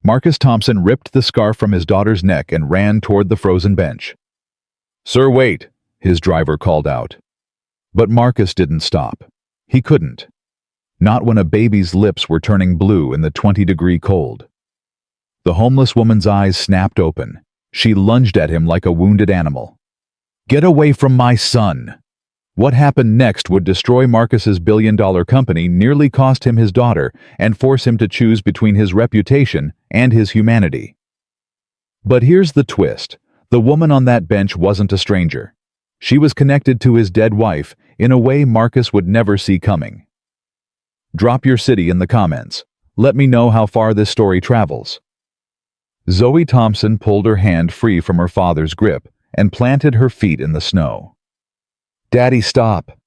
Marcus Thompson ripped the scarf from his daughter's neck and ran toward the frozen bench. "Sir, wait," his driver called out. But Marcus didn't stop. He couldn't. Not when a baby's lips were turning blue in the 20-degree cold. The homeless woman's eyes snapped open. She lunged at him like a wounded animal. "Get away from my son!" What happened next would destroy Marcus's billion-dollar company, nearly cost him his daughter, and force him to choose between his reputation and his humanity. But here's the twist. The woman on that bench wasn't a stranger. She was connected to his dead wife in a way Marcus would never see coming. Drop your city in the comments. Let me know how far this story travels. Zoe Thompson pulled her hand free from her father's grip and planted her feet in the snow. "Daddy, stop."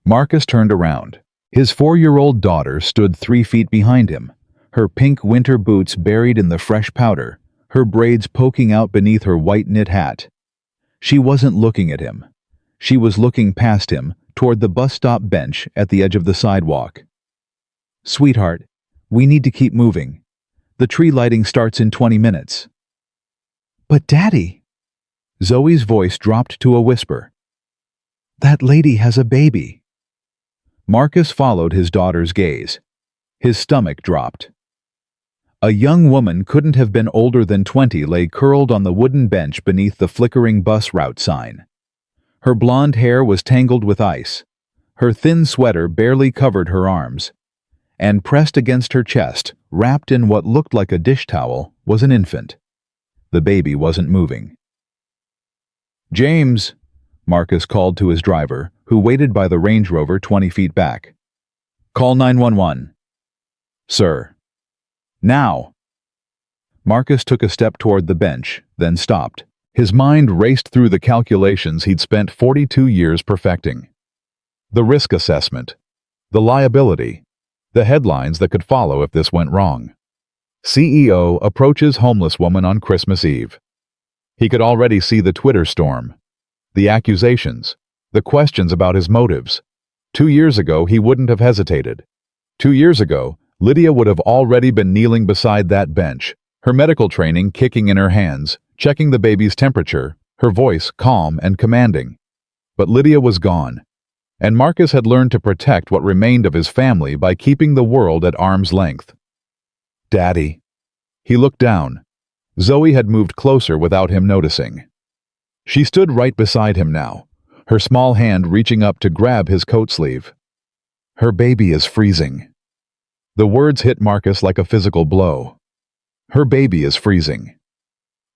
Marcus turned around. His 4-year-old daughter stood 3 feet behind him, her pink winter boots buried in the fresh powder, her braids poking out beneath her white knit hat. She wasn't looking at him. She was looking past him, toward the bus stop bench at the edge of the sidewalk. "Sweetheart, we need to keep moving. The tree lighting starts in 20 minutes. "But Daddy," Zoe's voice dropped to a whisper. "That lady has a baby." Marcus followed his daughter's gaze. His stomach dropped. A young woman couldn't have been older than 20 lay curled on the wooden bench beneath the flickering bus route sign. Her blonde hair was tangled with ice. Her thin sweater barely covered her arms. And pressed against her chest, wrapped in what looked like a dish towel, was an infant. The baby wasn't moving. "James," Marcus called to his driver, who waited by the Range Rover 20 feet back. "Call 911. "Sir." "Now." Marcus took a step toward the bench, then stopped. His mind raced through the calculations he'd spent 42 years perfecting. The risk assessment, the liability, the headlines that could follow if this went wrong. CEO approaches homeless woman on Christmas Eve. He could already see the Twitter storm, the accusations, the questions about his motives. 2 years ago, he wouldn't have hesitated. 2 years ago, Lydia would have already been kneeling beside that bench, her medical training kicking in her hands, checking the baby's temperature, her voice calm and commanding. But Lydia was gone. And Marcus had learned to protect what remained of his family by keeping the world at arm's length. "Daddy." He looked down. Zoe had moved closer without him noticing. She stood right beside him now, her small hand reaching up to grab his coat sleeve. "Her baby is freezing." The words hit Marcus like a physical blow. Her baby is freezing.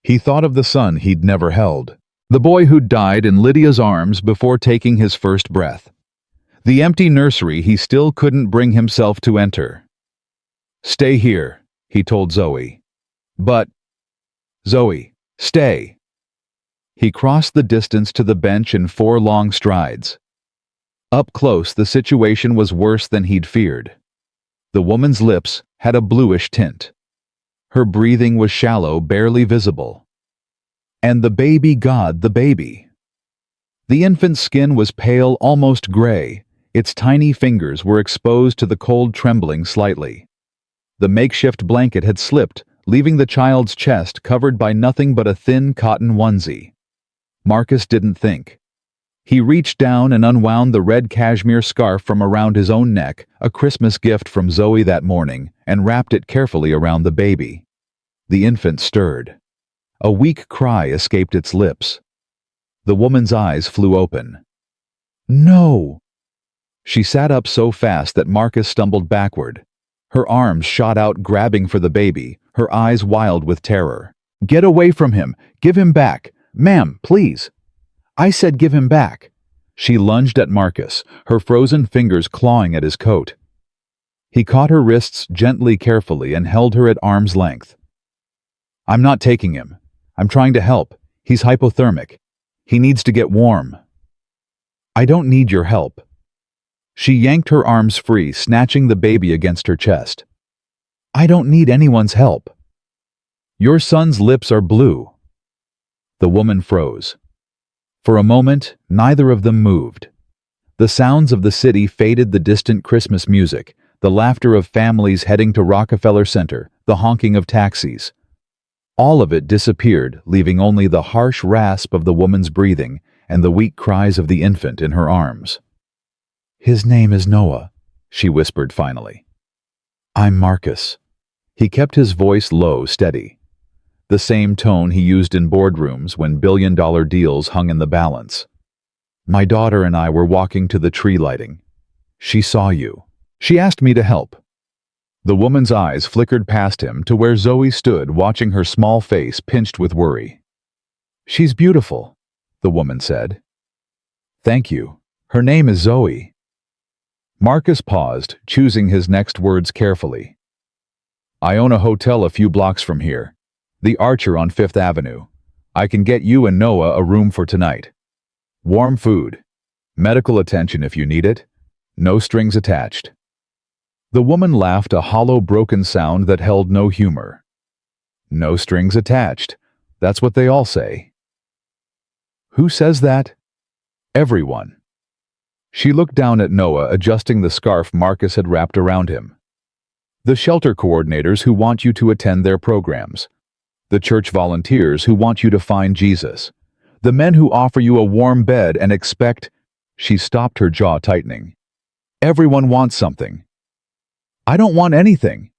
He thought of the son he'd never held. The boy who died in Lydia's arms before taking his first breath. The empty nursery he still couldn't bring himself to enter. "Stay here," he told Zoe. "But, Zoe, stay." He crossed the distance to the bench in 4 long strides. Up close, the situation was worse than he'd feared. The woman's lips had a bluish tint. Her breathing was shallow, barely visible. And the baby, God, the baby. The infant's skin was pale, almost gray. Its tiny fingers were exposed to the cold, trembling slightly. The makeshift blanket had slipped, leaving the child's chest covered by nothing but a thin cotton onesie. Marcus didn't think. He reached down and unwound the red cashmere scarf from around his own neck, a Christmas gift from Zoe that morning, and wrapped it carefully around the baby. The infant stirred. A weak cry escaped its lips. The woman's eyes flew open. "No!" She sat up so fast that Marcus stumbled backward. Her arms shot out, grabbing for the baby, her eyes wild with terror. "Get away from him! Give him back! Ma'am, please! I said give him back!" She lunged at Marcus, her frozen fingers clawing at his coat. He caught her wrists gently, carefully, and held her at arm's length. "I'm not taking him. I'm trying to help. He's hypothermic. He needs to get warm." "I don't need your help." She yanked her arms free, snatching the baby against her chest. "I don't need anyone's help." "Your son's lips are blue." The woman froze. For a moment, neither of them moved. The sounds of the city faded, the distant Christmas music, the laughter of families heading to Rockefeller Center, the honking of taxis. All of it disappeared, leaving only the harsh rasp of the woman's breathing and the weak cries of the infant in her arms. "His name is Noah," she whispered finally. "I'm Marcus." He kept his voice low, steady. The same tone he used in boardrooms when billion-dollar deals hung in the balance. "My daughter and I were walking to the tree lighting. She saw you. She asked me to help." The woman's eyes flickered past him to where Zoe stood watching her small face pinched with worry. "She's beautiful," the woman said. "Thank you. Her name is Zoe." Marcus paused, choosing his next words carefully. "I own a hotel a few blocks from here. The Archer on 5th Avenue. I can get you and Noah a room for tonight. Warm food. Medical attention if you need it. No strings attached." The woman laughed, a hollow, broken sound that held no humor. "No strings attached. That's what they all say." "Who says that?" "Everyone." She looked down at Noah, adjusting the scarf Marcus had wrapped around him. "The shelter coordinators who want you to attend their programs. The church volunteers who want you to find Jesus. The men who offer you a warm bed and expect—" She stopped, her jaw tightening. "Everyone wants something." "I don't want anything."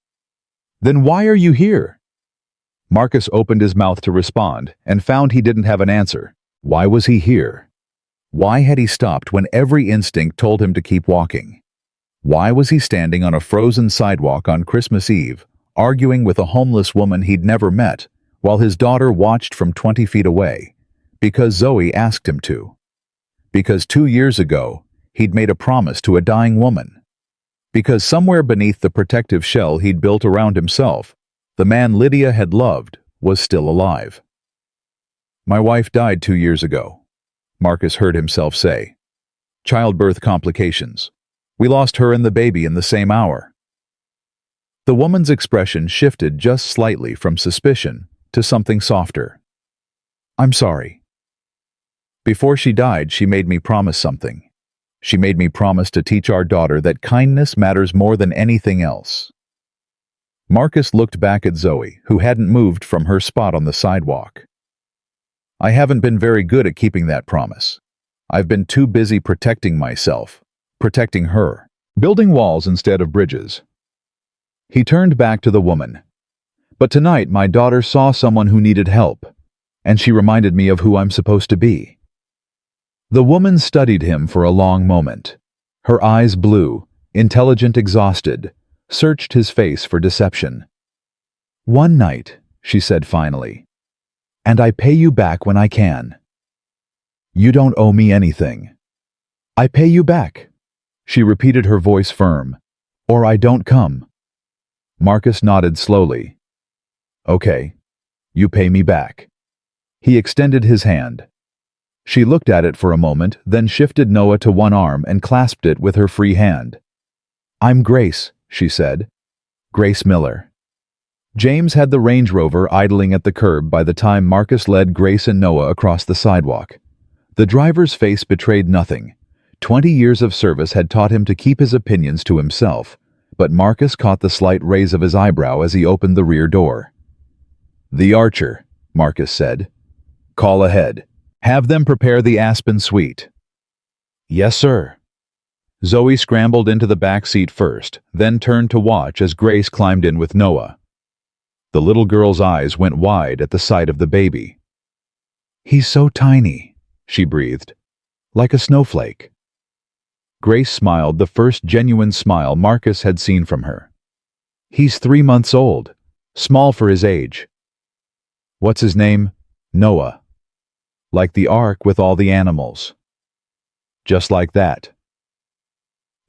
"Then why are you here?" Marcus opened his mouth to respond and found he didn't have an answer. Why was he here? Why had he stopped when every instinct told him to keep walking? Why was he standing on a frozen sidewalk on Christmas Eve, arguing with a homeless woman he'd never met, while his daughter watched from 20 feet away? Because Zoe asked him to. Because 2 years ago, he'd made a promise to a dying woman. Because somewhere beneath the protective shell he'd built around himself, the man Lydia had loved was still alive. "My wife died 2 years ago," Marcus heard himself say. "Childbirth complications. We lost her and the baby in the same hour." The woman's expression shifted just slightly from suspicion to something softer. "I'm sorry. Before she died, she made me promise something. She made me promise to teach our daughter that kindness matters more than anything else." Marcus looked back at Zoe, who hadn't moved from her spot on the sidewalk. "I haven't been very good at keeping that promise. I've been too busy protecting myself, protecting her, building walls instead of bridges." He turned back to the woman. "But tonight my daughter saw someone who needed help, and she reminded me of who I'm supposed to be." The woman studied him for a long moment. Her eyes blue, intelligent, exhausted, searched his face for deception. "One night," she said finally, "and I pay you back when I can." "You don't owe me anything." "I pay you back," she repeated, her voice firm, "or I don't come." Marcus nodded slowly. "Okay, you pay me back." He extended his hand. She looked at it for a moment, then shifted Noah to one arm and clasped it with her free hand. "I'm Grace," she said. "Grace Miller." James had the Range Rover idling at the curb by the time Marcus led Grace and Noah across the sidewalk. The driver's face betrayed nothing. 20 years of service had taught him to keep his opinions to himself, but Marcus caught the slight raise of his eyebrow as he opened the rear door. "The Archer," Marcus said. "Call ahead. Have them prepare the Aspen suite." "Yes, sir." Zoe scrambled into the back seat first, then turned to watch as Grace climbed in with Noah. The little girl's eyes went wide at the sight of the baby. "He's so tiny," she breathed. "Like a snowflake." Grace smiled, the first genuine smile Marcus had seen from her. "He's 3 months old. Small for his age." "What's his name?" "Noah. Like the ark with all the animals." "Just like that."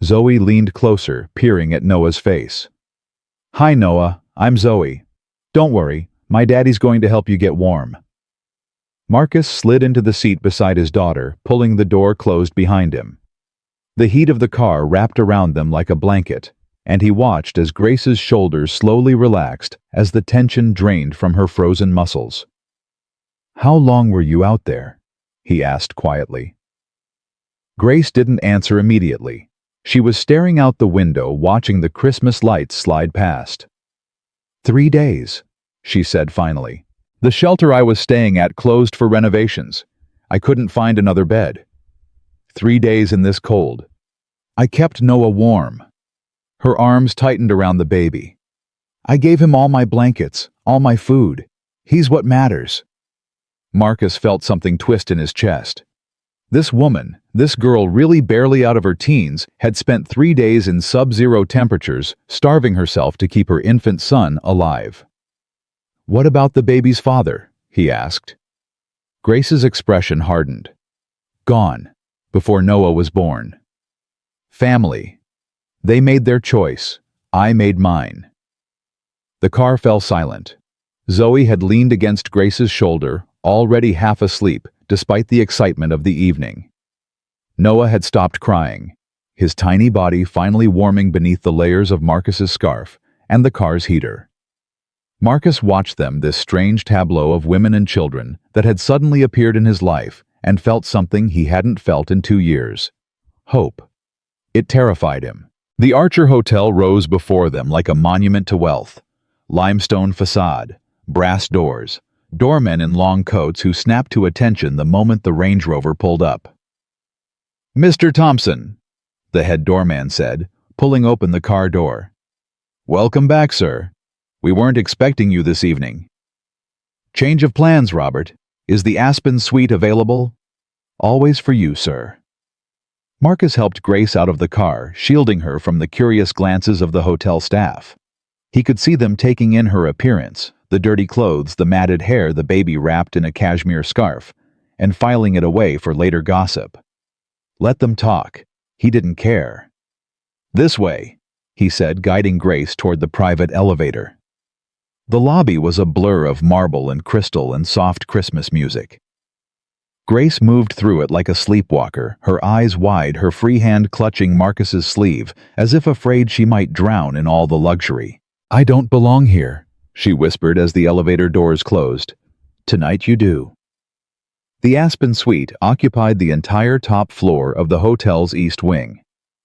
Zoe leaned closer, peering at Noah's face. "Hi, Noah. I'm Zoe. Don't worry, my daddy's going to help you get warm." Marcus slid into the seat beside his daughter, pulling the door closed behind him. The heat of the car wrapped around them like a blanket, and he watched as Grace's shoulders slowly relaxed as the tension drained from her frozen muscles. "How long were you out there?" he asked quietly. Grace didn't answer immediately. She was staring out the window, watching the Christmas lights slide past. 3 days, she said finally. The shelter I was staying at closed for renovations. I couldn't find another bed. 3 days in this cold. I kept Noah warm. Her arms tightened around the baby. I gave him all my blankets, all my food. He's what matters. Marcus felt something twist in his chest. This woman, this girl really barely out of her teens, had spent 3 days in sub-zero temperatures, starving herself to keep her infant son alive. "What about the baby's father?" he asked. Grace's expression hardened. "Gone, before Noah was born. Family. They made their choice. I made mine." The car fell silent. Zoe had leaned against Grace's shoulder, already half asleep, despite the excitement of the evening. Noah had stopped crying, his tiny body finally warming beneath the layers of Marcus's scarf and the car's heater. Marcus watched them, this strange tableau of women and children that had suddenly appeared in his life, and felt something he hadn't felt in 2 years. Hope. It terrified him. The Archer Hotel rose before them like a monument to wealth. Limestone facade, brass doors, doormen in long coats who snapped to attention the moment the Range Rover pulled up. "Mr. Thompson," the head doorman said, pulling open the car door. "Welcome back, sir. We weren't expecting you this evening." "Change of plans, Robert. Is the Aspen suite available?" "Always for you, sir." Marcus helped Grace out of the car, shielding her from the curious glances of the hotel staff. He could see them taking in her appearance, the dirty clothes, the matted hair, the baby wrapped in a cashmere scarf, and filing it away for later gossip. Let them talk. He didn't care. "This way," he said, guiding Grace toward the private elevator. The lobby was a blur of marble and crystal and soft Christmas music. Grace moved through it like a sleepwalker, her eyes wide, her free hand clutching Marcus's sleeve, as if afraid she might drown in all the luxury. "I don't belong here," she whispered as the elevator doors closed. "Tonight you do." The Aspen Suite occupied the entire top floor of the hotel's east wing.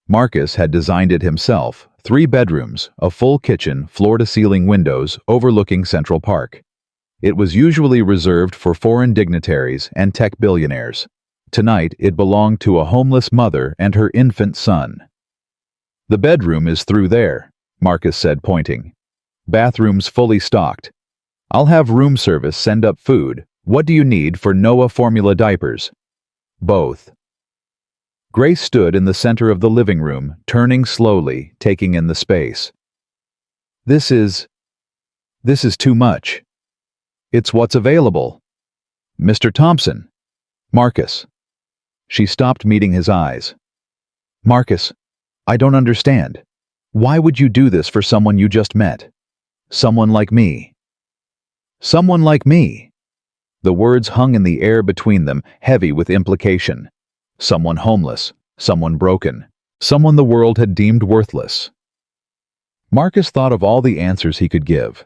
Marcus had designed it himself, 3 bedrooms, a full kitchen, floor-to-ceiling windows overlooking Central Park. It was usually reserved for foreign dignitaries and tech billionaires. Tonight, it belonged to a homeless mother and her infant son. "The bedroom is through there," Marcus said, pointing. "Bathrooms fully stocked. I'll have room service send up food. What do you need for Noah formula diapers?" "Both." Grace stood in the center of the living room, turning slowly, taking in the space. This is too much. It's what's available." "Mr. Thompson." "Marcus." She stopped, meeting his eyes. "Marcus, I don't understand. Why would you do this for someone you just met? Someone like me." "Someone like me." The words hung in the air between them, heavy with implication. Someone homeless, someone broken, someone the world had deemed worthless. Marcus thought of all the answers he could give.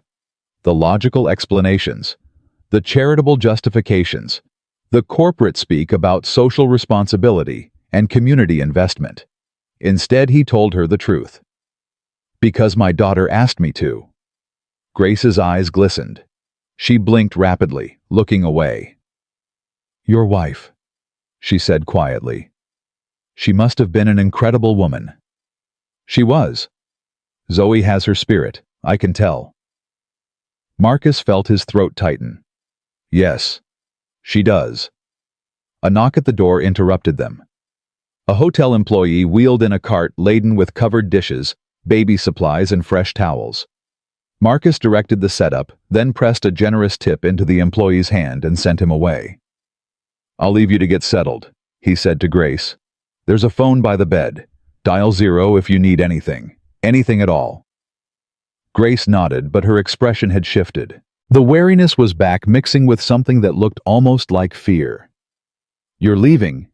The logical explanations, the charitable justifications, the corporate speak about social responsibility and community investment. Instead, he told her the truth. "Because my daughter asked me to." Grace's eyes glistened. She blinked rapidly, looking away. "Your wife," she said quietly. "She must have been an incredible woman." "She was. Zoe has her spirit, I can tell." Marcus felt his throat tighten. "Yes, she does." A knock at the door interrupted them. A hotel employee wheeled in a cart laden with covered dishes, baby supplies, and fresh towels. Marcus directed the setup, then pressed a generous tip into the employee's hand and sent him away. "I'll leave you to get settled," he said to Grace. "There's a phone by the bed. Dial 0 if you need anything. Anything at all." Grace nodded, but her expression had shifted. The wariness was back, mixing with something that looked almost like fear. "You're leaving?"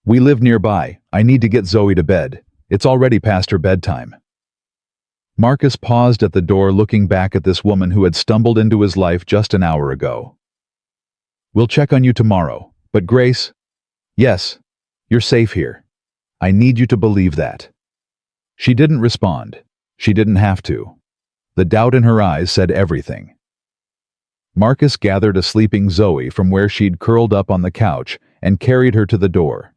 "We live nearby. I need to get Zoe to bed. It's already past her bedtime." Marcus paused at the door, looking back at this woman who had stumbled into his life just an hour ago. "We'll check on you tomorrow. But Grace..." "Yes, you're safe here. I need you to believe that." She didn't respond. She didn't have to. The doubt in her eyes said everything. Marcus gathered a sleeping Zoe from where she'd curled up on the couch and carried her to the door.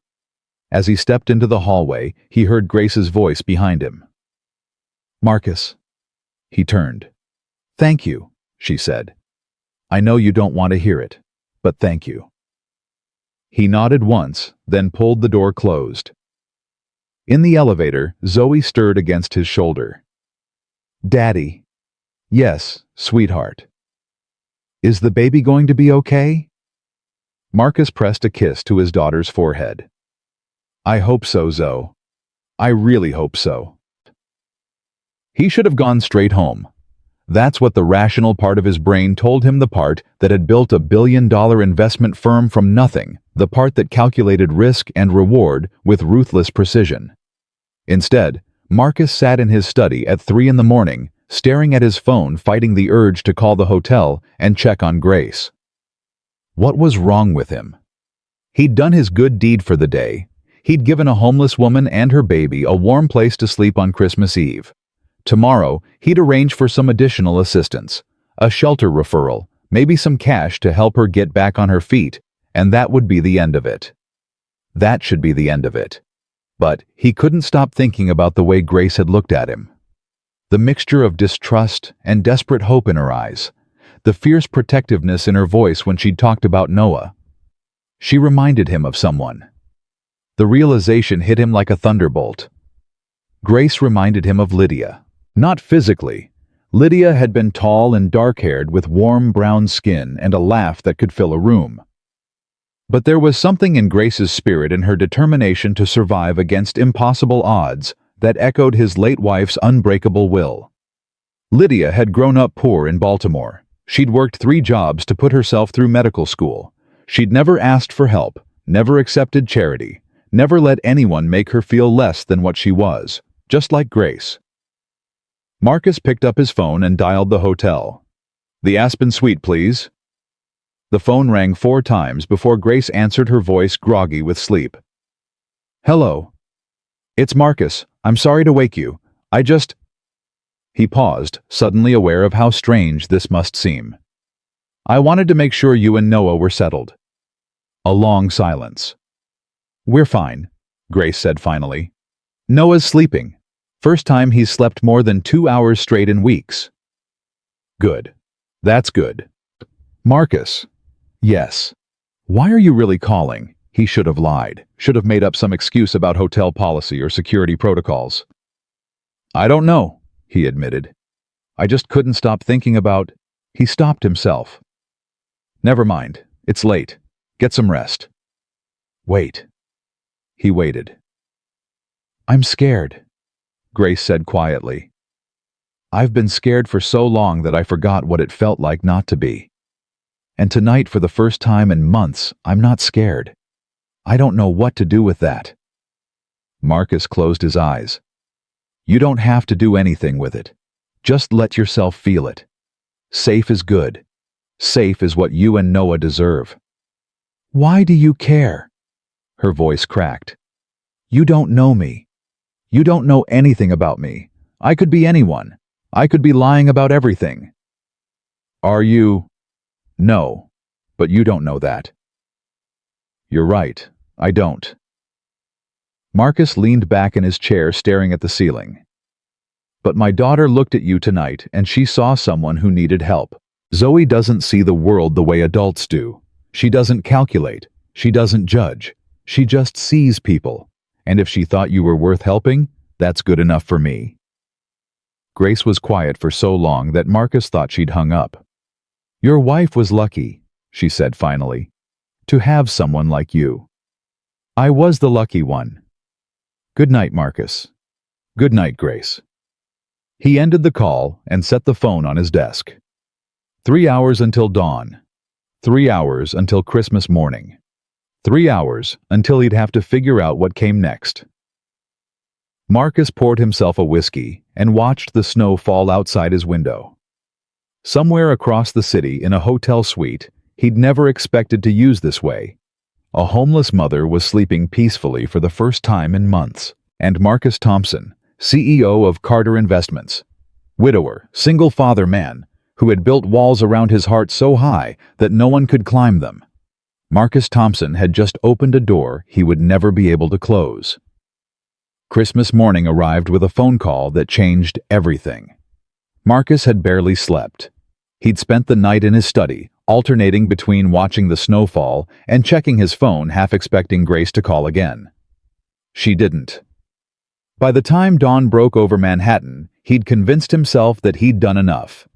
As he stepped into the hallway, he heard Grace's voice behind him. "Marcus." He turned. "Thank you," she said. "I know you don't want to hear it, but thank you." He nodded once, then pulled the door closed. In the elevator, Zoe stirred against his shoulder. "Daddy." "Yes, sweetheart." "Is the baby going to be okay?" Marcus pressed a kiss to his daughter's forehead. "I hope so, Zoe. I really hope so." He should have gone straight home. That's what the rational part of his brain told him, the part that had built a billion-dollar investment firm from nothing, the part that calculated risk and reward with ruthless precision. Instead, Marcus sat in his study at 3 a.m, staring at his phone, fighting the urge to call the hotel and check on Grace. What was wrong with him? He'd done his good deed for the day. He'd given a homeless woman and her baby a warm place to sleep on Christmas Eve. Tomorrow, he'd arrange for some additional assistance, a shelter referral, maybe some cash to help her get back on her feet, and that would be the end of it. That should be the end of it. But he couldn't stop thinking about the way Grace had looked at him. The mixture of distrust and desperate hope in her eyes, the fierce protectiveness in her voice when she'd talked about Noah. She reminded him of someone. The realization hit him like a thunderbolt. Grace reminded him of Lydia. Not physically. Lydia had been tall and dark-haired with warm brown skin and a laugh that could fill a room. But there was something in Grace's spirit and her determination to survive against impossible odds that echoed his late wife's unbreakable will. Lydia had grown up poor in Baltimore. She'd worked 3 jobs to put herself through medical school. She'd never asked for help, never accepted charity, never let anyone make her feel less than what she was, just like Grace. Marcus picked up his phone and dialed the hotel. "The Aspen Suite, please." The phone rang 4 times before Grace answered, her voice groggy with sleep. "Hello. It's Marcus. I'm sorry to wake you. He paused, suddenly aware of how strange this must seem. "I wanted to make sure you and Noah were settled." A long silence. "We're fine," Grace said finally. "Noah's sleeping. First time he's slept more than 2 hours straight in weeks." "Good. That's good." "Marcus." "Yes." "Why are you really calling?" He should have lied, should have made up some excuse about hotel policy or security protocols. "I don't know," he admitted. "I just couldn't stop thinking about—" He stopped himself. "Never mind. It's late. Get some rest." "Wait." He waited. "I'm scared," Grace said quietly. "I've been scared for so long that I forgot what it felt like not to be. And tonight, for the first time in months, I'm not scared. I don't know what to do with that." Marcus closed his eyes. "You don't have to do anything with it. Just let yourself feel it. Safe is good. Safe is what you and Noah deserve." "Why do you care?" Her voice cracked. "You don't know me. You don't know anything about me. I could be anyone. I could be lying about everything." "Are you?" "No, but you don't know that." "You're right. I don't." Marcus leaned back in his chair, staring at the ceiling. "But my daughter looked at you tonight and she saw someone who needed help. Zoe doesn't see the world the way adults do. She doesn't calculate. She doesn't judge. She just sees people. And if she thought you were worth helping, that's good enough for me." Grace was quiet for so long that Marcus thought she'd hung up. "Your wife was lucky," she said finally, "to have someone like you. I was the lucky one. Good night, Marcus." "Good night, Grace." He ended the call and set the phone on his desk. 3 hours until dawn. 3 hours until Christmas morning. 3 hours until he'd have to figure out what came next. Marcus poured himself a whiskey and watched the snow fall outside his window. Somewhere across the city, in a hotel suite he'd never expected to use this way, a homeless mother was sleeping peacefully for the first time in months, and Marcus Thompson, CEO of Carter Investments. Widower, single-father man, who had built walls around his heart so high that no one could climb them. Marcus Thompson had just opened a door he would never be able to close. Christmas morning arrived with a phone call that changed everything. Marcus had barely slept. He'd spent the night in his study, alternating between watching the snowfall and checking his phone, half expecting Grace to call again. She didn't. By the time dawn broke over Manhattan, he'd convinced himself that he'd done enough.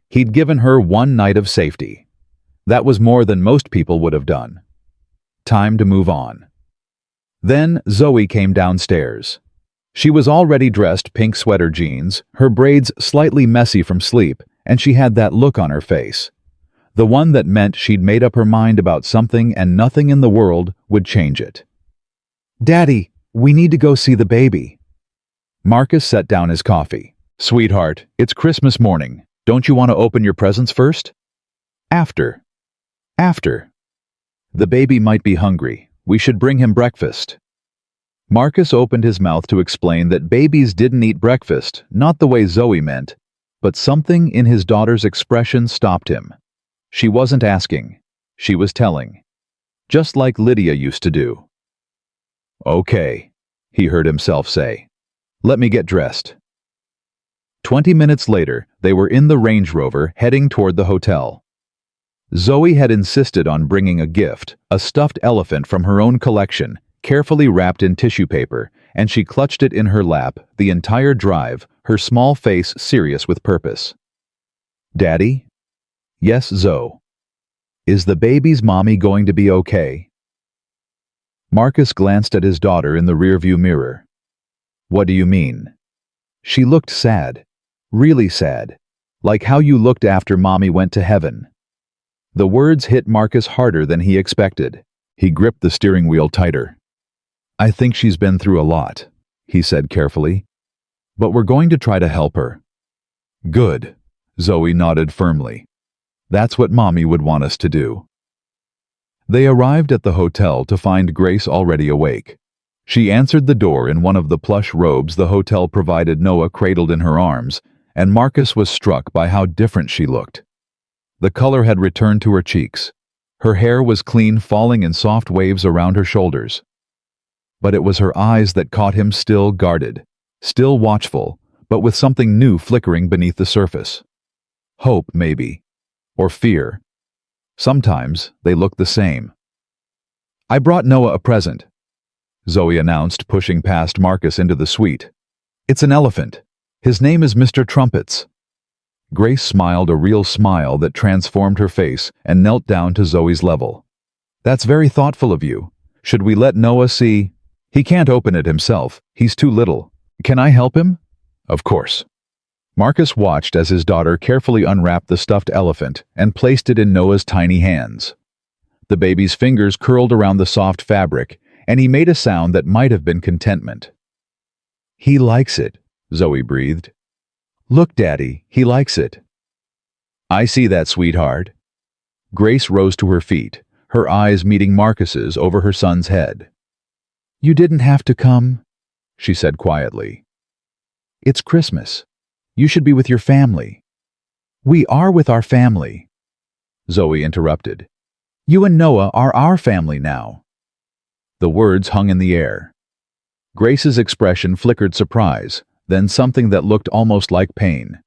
He'd given her one night of safety. That was more than most people would have done. Time to move on. Then Zoe came downstairs. She was already dressed pink sweater jeans, her braids slightly messy from sleep, and she had that look on her face. The one that meant she'd made up her mind about something and nothing in the world would change it. "Daddy, we need to go see the baby." Marcus set down his coffee. "Sweetheart, it's Christmas morning. Don't you want to open your presents first?" After. The baby might be hungry. We should bring him breakfast." Marcus opened his mouth to explain that babies didn't eat breakfast, not the way Zoe meant, but something in his daughter's expression stopped him. She wasn't asking. She was telling. Just like Lydia used to do. "Okay," he heard himself say. "Let me get dressed." 20 minutes later, they were in the Range Rover heading toward the hotel. Zoe had insisted on bringing a gift, a stuffed elephant from her own collection, carefully wrapped in tissue paper, and she clutched it in her lap the entire drive, her small face serious with purpose. "Daddy?" "Yes, Zoe." "Is the baby's mommy going to be okay?" Marcus glanced at his daughter in the rearview mirror. "What do you mean?" She looked sad. Really sad. Like how you looked after mommy went to heaven. The words hit Marcus harder than he expected. He gripped the steering wheel tighter. "I think she's been through a lot," he said carefully. "But we're going to try to help her." "Good," Zoe nodded firmly. "That's what Mommy would want us to do." They arrived at the hotel to find Grace already awake. She answered the door in one of the plush robes the hotel provided, Noah cradled in her arms, and Marcus was struck by how different she looked. The color had returned to her cheeks. Her hair was clean, falling in soft waves around her shoulders. But it was her eyes that caught him, still guarded, still watchful, but with something new flickering beneath the surface. Hope, maybe. Or fear. Sometimes they look the same. "I brought Noah a present," Zoe announced, pushing past Marcus into the suite. "It's an elephant. His name is Mr. Trumpets." Grace smiled a real smile that transformed her face and knelt down to Zoe's level. "That's very thoughtful of you. Should we let Noah see?" "He can't open it himself. He's too little. Can I help him?" "Of course." Marcus watched as his daughter carefully unwrapped the stuffed elephant and placed it in Noah's tiny hands. The baby's fingers curled around the soft fabric, and he made a sound that might have been contentment. "He likes it," Zoe breathed. "Look, Daddy, he likes it." "I see that, sweetheart." Grace rose to her feet, her eyes meeting Marcus's over her son's head. "You didn't have to come," she said quietly. "It's Christmas. You should be with your family." "We are with our family," Zoe interrupted. "You and Noah are our family now." The words hung in the air. Grace's expression flickered surprise, then something that looked almost like pain.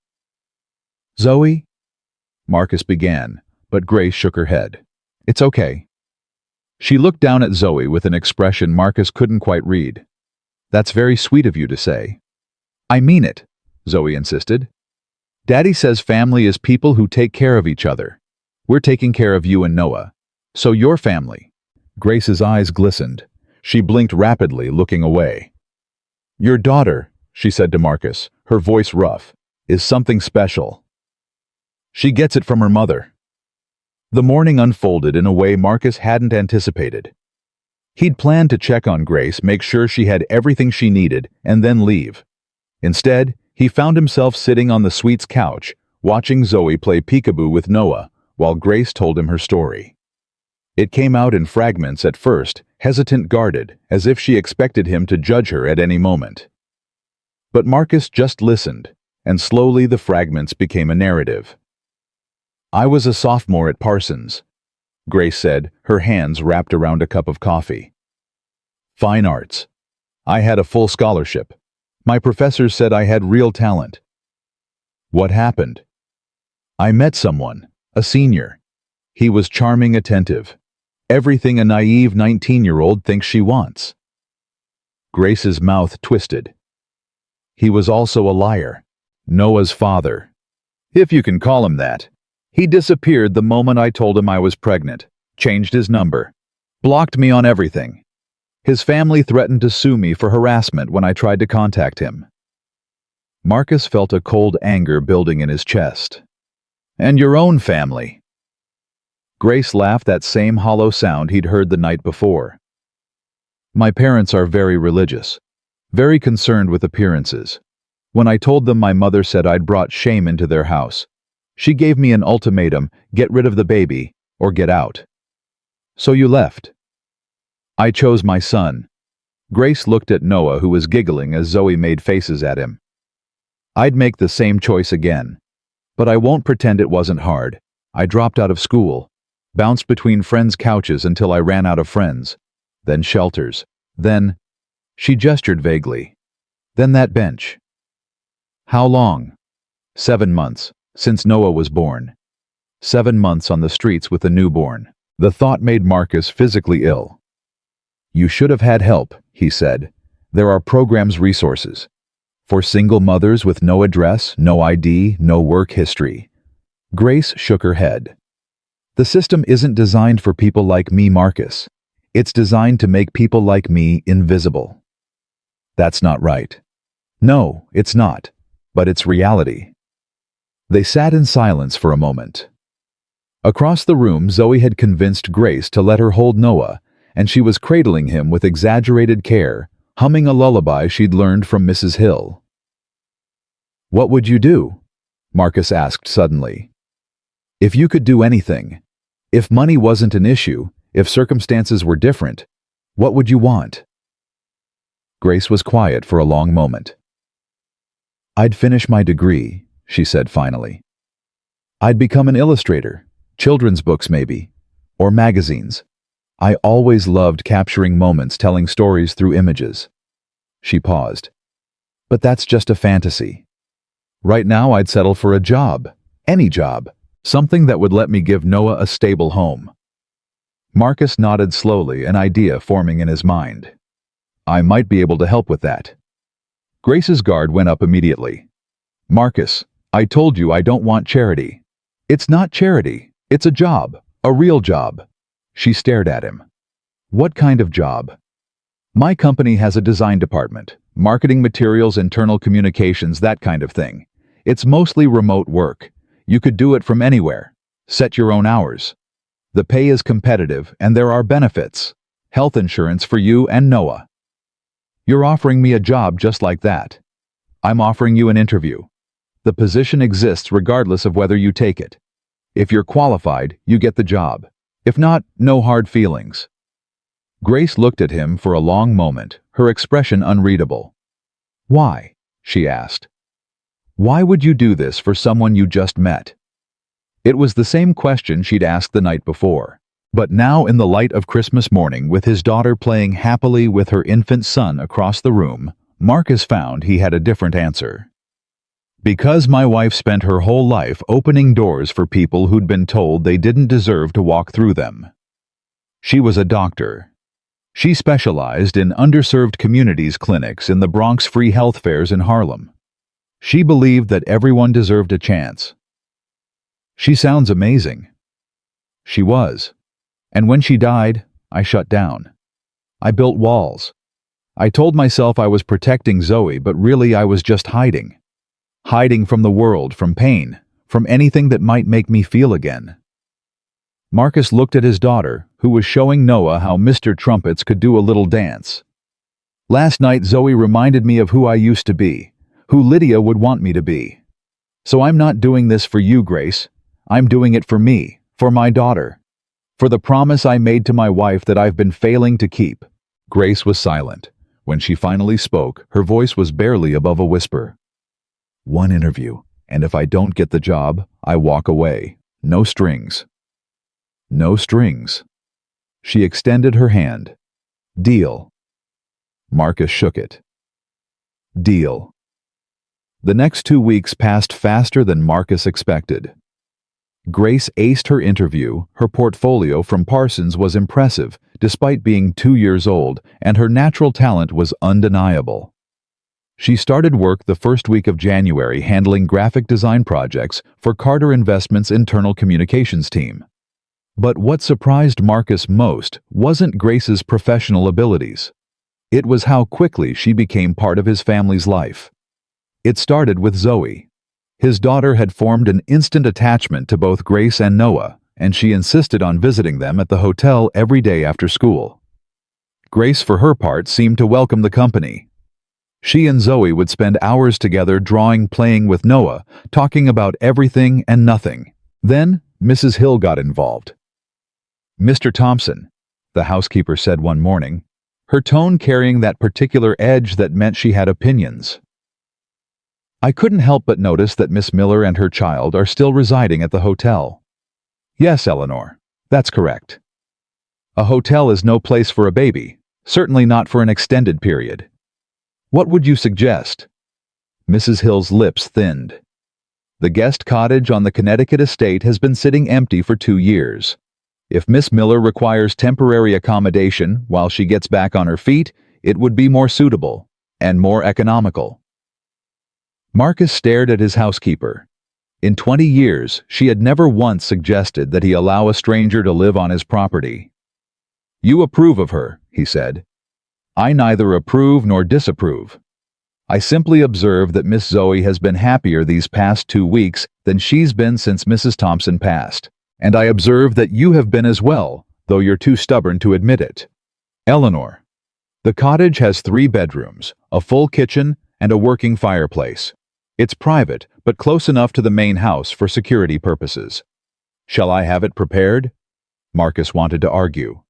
"Zoe?" Marcus began, but Grace shook her head. "It's okay." She looked down at Zoe with an expression Marcus couldn't quite read. "That's very sweet of you to say." "I mean it," Zoe insisted. "Daddy says family is people who take care of each other. We're taking care of you and Noah. So your family." Grace's eyes glistened. She blinked rapidly, looking away. "Your daughter," she said to Marcus, her voice rough, "is something special. She gets it from her mother." The morning unfolded in a way Marcus hadn't anticipated. He'd planned to check on Grace, make sure she had everything she needed, and then leave. Instead, he found himself sitting on the suite's couch, watching Zoe play peekaboo with Noah, while Grace told him her story. It came out in fragments at first, hesitant, guarded, as if she expected him to judge her at any moment. But Marcus just listened, and slowly the fragments became a narrative. I was a sophomore at Parsons, Grace said, her hands wrapped around a cup of coffee. Fine arts. I had a full scholarship. My professors said I had real talent. What happened? I met someone, a senior. He was charming, attentive. Everything a naive 19-year-old thinks she wants. Grace's mouth twisted. He was also a liar. Noah's father. If you can call him that. He disappeared the moment I told him I was pregnant, changed his number, blocked me on everything. His family threatened to sue me for harassment when I tried to contact him. Marcus felt a cold anger building in his chest. And your own family. Grace laughed that same hollow sound he'd heard the night before. My parents are very religious, very concerned with appearances. When I told them my mother said I'd brought shame into their house, she gave me an ultimatum: get rid of the baby or get out. So you left. I chose my son. Grace looked at Noah, who was giggling as Zoe made faces at him. I'd make the same choice again. But I won't pretend it wasn't hard. I dropped out of school, bounced between friends' couches until I ran out of friends, then shelters, then, she gestured vaguely, then that bench. How long? 7 months, since Noah was born. 7 months on the streets with a newborn. The thought made Marcus physically ill. You should have had help, he said. There are programs, resources. For single mothers with no address, no ID, no work history. Grace shook her head. The system isn't designed for people like me, Marcus. It's designed to make people like me invisible. That's not right. No, it's not. But it's reality. They sat in silence for a moment. Across the room, Zoe had convinced Grace to let her hold Noah, and she was cradling him with exaggerated care, humming a lullaby she'd learned from Mrs. Hill. What would you do? Marcus asked suddenly. If you could do anything, if money wasn't an issue, if circumstances were different, what would you want? Grace was quiet for a long moment. I'd finish my degree, she said finally. I'd become an illustrator, children's books maybe, or magazines. I always loved capturing moments, telling stories through images. She paused. But that's just a fantasy. Right now I'd settle for a job, any job, something that would let me give Noah a stable home. Marcus nodded slowly, an idea forming in his mind. I might be able to help with that. Grace's guard went up immediately. Marcus, I told you I don't want charity. It's not charity, it's a job, a real job. She stared at him. What kind of job? My company has a design department, marketing materials, internal communications, that kind of thing. It's mostly remote work. You could do it from anywhere. Set your own hours. The pay is competitive and there are benefits. Health insurance for you and Noah. You're offering me a job just like that. I'm offering you an interview. The position exists regardless of whether you take it. If you're qualified, you get the job. If not, no hard feelings. Grace looked at him for a long moment, her expression unreadable. Why? She asked. Why would you do this for someone you just met? It was the same question she'd asked the night before. But now, in the light of Christmas morning, with his daughter playing happily with her infant son across the room, Marcus found he had a different answer. Because my wife spent her whole life opening doors for people who'd been told they didn't deserve to walk through them. She was a doctor. She specialized in underserved communities clinics in the Bronx, free health fairs in Harlem. She believed that everyone deserved a chance. She sounds amazing. She was. And when she died, I shut down. I built walls. I told myself I was protecting Zoe, but really I was just hiding. Hiding from the world, from pain, from anything that might make me feel again. Marcus looked at his daughter, who was showing Noah how Mr. Trumpets could do a little dance. Last night Zoe reminded me of who I used to be, who Lydia would want me to be. So I'm not doing this for you, Grace. I'm doing it for me, for my daughter. For the promise I made to my wife that I've been failing to keep. Grace was silent, When she finally spoke, her voice was barely above a whisper. "One interview, and if I don't get the job, I walk away. No strings." No strings. She extended her hand. "Deal." Marcus shook it. "Deal." The next 2 weeks passed faster than Marcus expected. Grace aced her interview. Her portfolio from Parsons was impressive, despite being 2 years old, and her natural talent was undeniable. She started work the first week of January handling graphic design projects for Carter Investments' internal communications team. But what surprised Marcus most wasn't Grace's professional abilities. It was how quickly she became part of his family's life. It started with Zoe. His daughter had formed an instant attachment to both Grace and Noah, and she insisted on visiting them at the hotel every day after school. Grace, for her part, seemed to welcome the company. She and Zoe would spend hours together drawing, playing with Noah, talking about everything and nothing. Then, Mrs. Hill got involved. "Mr. Thompson," the housekeeper said one morning, her tone carrying that particular edge that meant she had opinions. "I couldn't help but notice that Miss Miller and her child are still residing at the hotel." "Yes, Eleanor, that's correct. A hotel is no place for a baby, certainly not for an extended period. What would you suggest?" Mrs. Hill's lips thinned. "The guest cottage on the Connecticut estate has been sitting empty for 2 years. If Miss Miller requires temporary accommodation while she gets back on her feet, it would be more suitable and more economical." Marcus stared at his housekeeper. In 20 years, she had never once suggested that he allow a stranger to live on his property. "You approve of her," he said. "I neither approve nor disapprove. I simply observe that Miss Zoe has been happier these past 2 weeks than she's been since Mrs. Thompson passed, and I observe that you have been as well, though you're too stubborn to admit it. Eleanor, the cottage has 3 bedrooms, a full kitchen, and a working fireplace. It's private, but close enough to the main house for security purposes. Shall I have it prepared?" Marcus wanted to argue.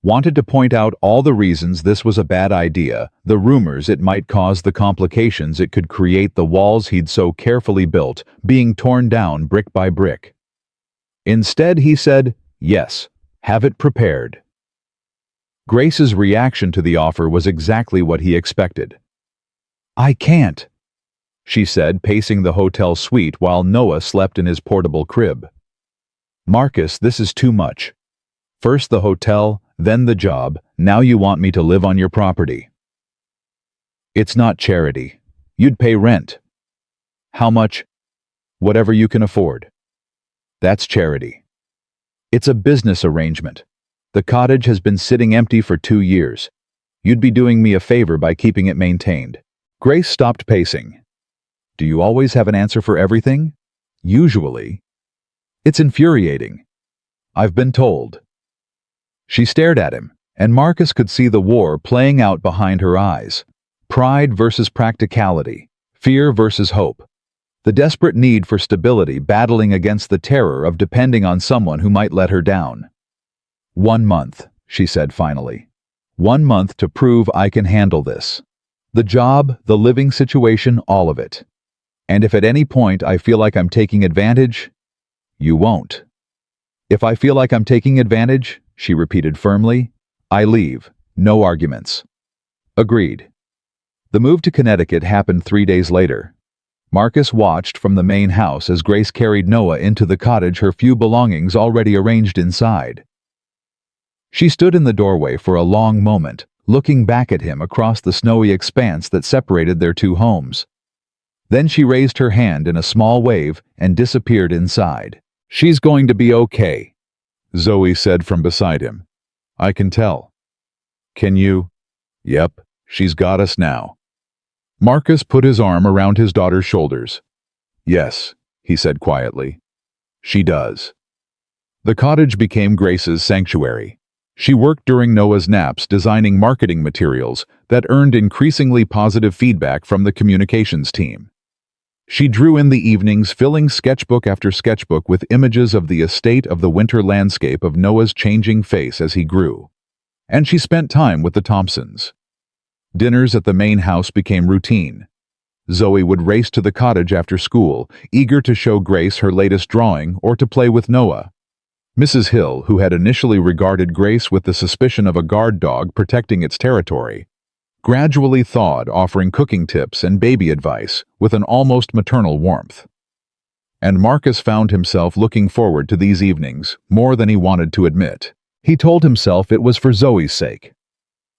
Wanted to point out all the reasons this was a bad idea, the rumors it might cause, the complications it could create, the walls he'd so carefully built, being torn down brick by brick. Instead, he said, "Yes, have it prepared." Grace's reaction to the offer was exactly what he expected. "I can't," she said, pacing the hotel suite while Noah slept in his portable crib. "Marcus, this is too much. First the hotel, then the job, now you want me to live on your property." "It's not charity. You'd pay rent." "How much?" "Whatever you can afford." "That's charity." "It's a business arrangement. The cottage has been sitting empty for 2 years. You'd be doing me a favor by keeping it maintained." Grace stopped pacing. "Do you always have an answer for everything?" "Usually." "It's infuriating." "I've been told." She stared at him, and Marcus could see the war playing out behind her eyes. Pride versus practicality, fear versus hope. The desperate need for stability battling against the terror of depending on someone who might let her down. "1 month," she said finally. "1 month to prove I can handle this. The job, the living situation, all of it. And if at any point I feel like I'm taking advantage, you won't." "If I feel like I'm taking advantage," she repeated firmly, "I leave. No arguments." Agreed. The move to Connecticut happened 3 days later. Marcus watched from the main house as Grace carried Noah into the cottage, her few belongings already arranged inside. She stood in the doorway for a long moment, looking back at him across the snowy expanse that separated their 2 homes. Then she raised her hand in a small wave and disappeared inside. "She's going to be okay," Zoe said from beside him. "I can tell." "Can you?" "Yep, she's got us now." Marcus put his arm around his daughter's shoulders. "Yes," he said quietly. "She does." The cottage became Grace's sanctuary. She worked during Noah's naps designing marketing materials that earned increasingly positive feedback from the communications team. She drew in the evenings, filling sketchbook after sketchbook with images of the estate, of the winter landscape, of Noah's changing face as he grew. And she spent time with the Thompsons. Dinners at the main house became routine. Zoe would race to the cottage after school, eager to show Grace her latest drawing or to play with Noah. Mrs. Hill, who had initially regarded Grace with the suspicion of a guard dog protecting its territory, gradually thawed, offering cooking tips and baby advice with an almost maternal warmth. And Marcus found himself looking forward to these evenings more than he wanted to admit. He told himself it was for Zoe's sake.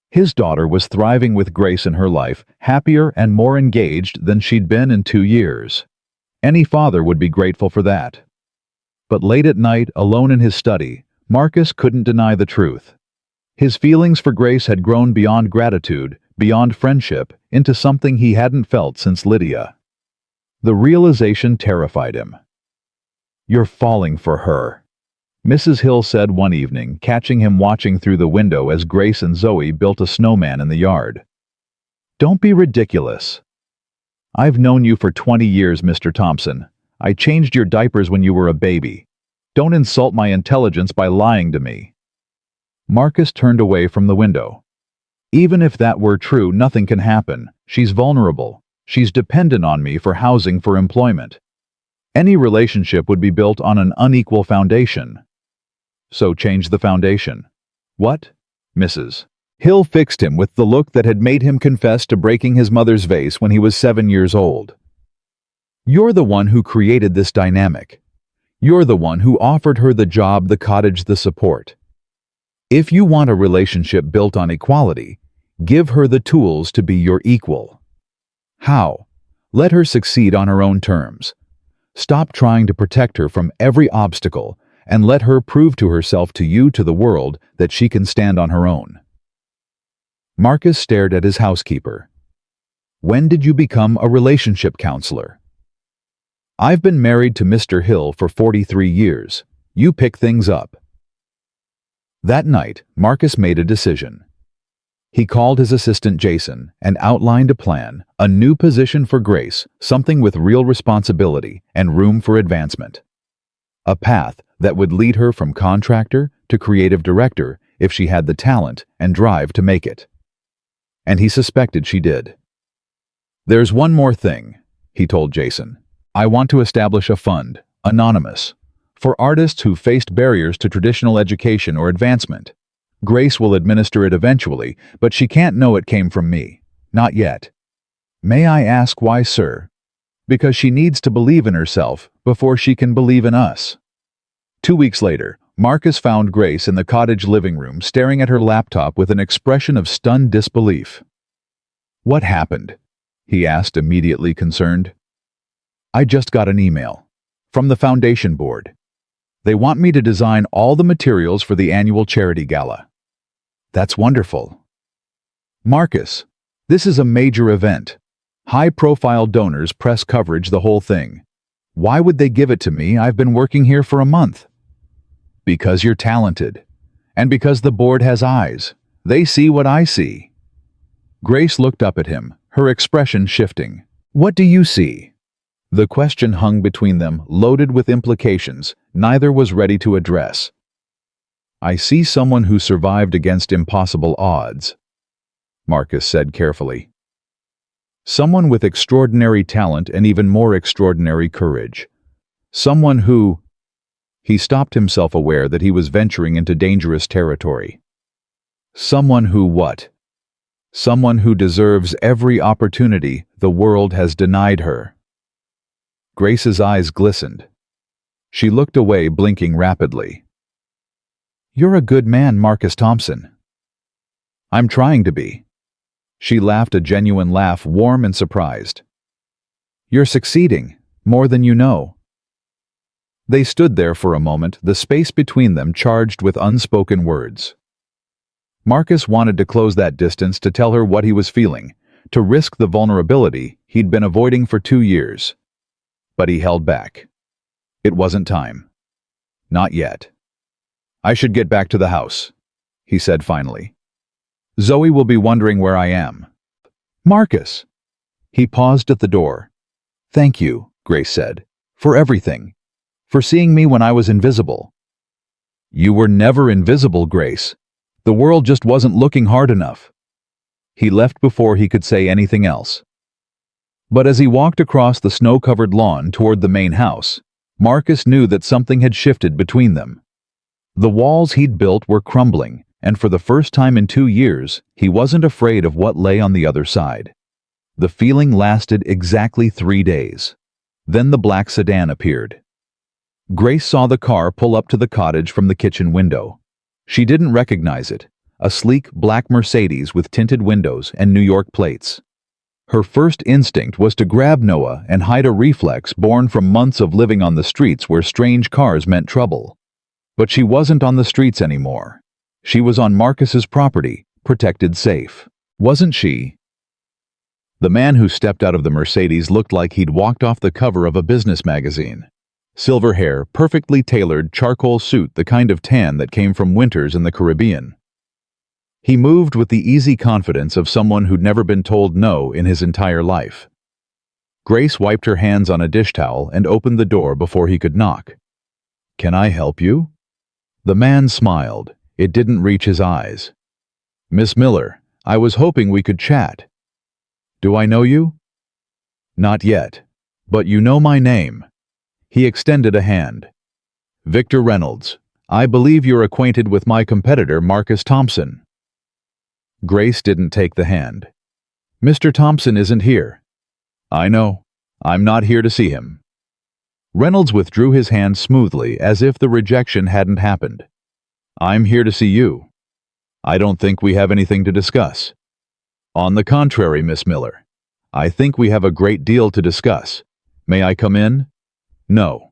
His daughter was thriving with Grace in her life, happier and more engaged than she'd been in 2 years. Any father would be grateful for that. But late at night, alone in his study, Marcus couldn't deny the truth. His feelings for Grace had grown beyond gratitude, beyond friendship, into something he hadn't felt since Lydia. The realization terrified him. "You're falling for her," Mrs. Hill said one evening, catching him watching through the window as Grace and Zoe built a snowman in the yard. "Don't be ridiculous. I've known you for 20 years, Mr. Thompson. I changed your diapers when you were a baby. Don't insult my intelligence by lying to me." Marcus turned away from the window. "Even if that were true, nothing can happen. She's vulnerable. She's dependent on me for housing, for employment. Any relationship would be built on an unequal foundation. So change the foundation." "What?" Mrs. Hill fixed him with the look that had made him confess to breaking his mother's vase when he was 7 years old. "You're the one who created this dynamic. You're the one who offered her the job, the cottage, the support. If you want a relationship built on equality, give her the tools to be your equal. How? Let her succeed on her own terms. Stop trying to protect her from every obstacle and let her prove to herself, to you, to the world, that she can stand on her own." Marcus stared at his housekeeper. "When did you become a relationship counselor?" "I've been married to Mr. Hill for 43 years. You pick things up." That night, Marcus made a decision. He called his assistant Jason and outlined a plan, a new position for Grace, something with real responsibility and room for advancement. A path that would lead her from contractor to creative director if she had the talent and drive to make it. And he suspected she did. "There's one more thing," he told Jason. "I want to establish a fund, anonymous, for artists who faced barriers to traditional education or advancement. Grace will administer it eventually, but she can't know it came from me. Not yet." "May I ask why, sir?" "Because she needs to believe in herself before she can believe in us." 2 weeks later, Marcus found Grace in the cottage living room staring at her laptop with an expression of stunned disbelief. "What happened?" he asked, immediately concerned. "I just got an email. From the foundation board. They want me to design all the materials for the annual charity gala." "That's wonderful." "Marcus, this is a major event. High-profile donors, press coverage, the whole thing. Why would they give it to me? I've been working here for a month." "Because you're talented. And because the board has eyes. They see what I see." Grace looked up at him, her expression shifting. "What do you see?" The question hung between them, loaded with implications neither was ready to address. "I see someone who survived against impossible odds," Marcus said carefully. "Someone with extraordinary talent and even more extraordinary courage. Someone who—" He stopped himself, aware that he was venturing into dangerous territory. "Someone who what?" "Someone who deserves every opportunity the world has denied her." Grace's eyes glistened. She looked away, blinking rapidly. "You're a good man, Marcus Thompson." "I'm trying to be." She laughed, a genuine laugh, warm and surprised. "You're succeeding, more than you know." They stood there for a moment, the space between them charged with unspoken words. Marcus wanted to close that distance, to tell her what he was feeling, to risk the vulnerability he'd been avoiding for 2 years. But he held back. It wasn't time. Not yet. "I should get back to the house," he said finally. "Zoe will be wondering where I am." "Marcus!" He paused at the door. "Thank you," Grace said, "for everything. For seeing me when I was invisible." "You were never invisible, Grace. The world just wasn't looking hard enough." He left before he could say anything else. But as he walked across the snow-covered lawn toward the main house, Marcus knew that something had shifted between them. The walls he'd built were crumbling, and for the first time in 2 years, he wasn't afraid of what lay on the other side. The feeling lasted exactly 3 days. Then the black sedan appeared. Grace saw the car pull up to the cottage from the kitchen window. She didn't recognize it, a sleek black Mercedes with tinted windows and New York plates. Her first instinct was to grab Noah and hide a reflex born from months of living on the streets where strange cars meant trouble. But she wasn't on the streets anymore. She was on Marcus's property, protected safe. Wasn't she? The man who stepped out of the Mercedes looked like he'd walked off the cover of a business magazine. Silver hair, perfectly tailored charcoal suit, the kind of tan that came from winters in the Caribbean. He moved with the easy confidence of someone who'd never been told no in his entire life. Grace wiped her hands on a dish towel and opened the door before he could knock. "Can I help you?" The man smiled. It didn't reach his eyes. "Miss Miller, I was hoping we could chat." "Do I know you?" "Not yet. But you know my name." He extended a hand. "Victor Reynolds. I believe you're acquainted with my competitor, Marcus Thompson." Grace didn't take the hand. "Mr. Thompson isn't here." "I know. I'm not here to see him." Reynolds withdrew his hand smoothly, as if the rejection hadn't happened. "I'm here to see you. I don't think we have anything to discuss." "On the contrary, Miss Miller. I think we have a great deal to discuss. May I come in?" "No."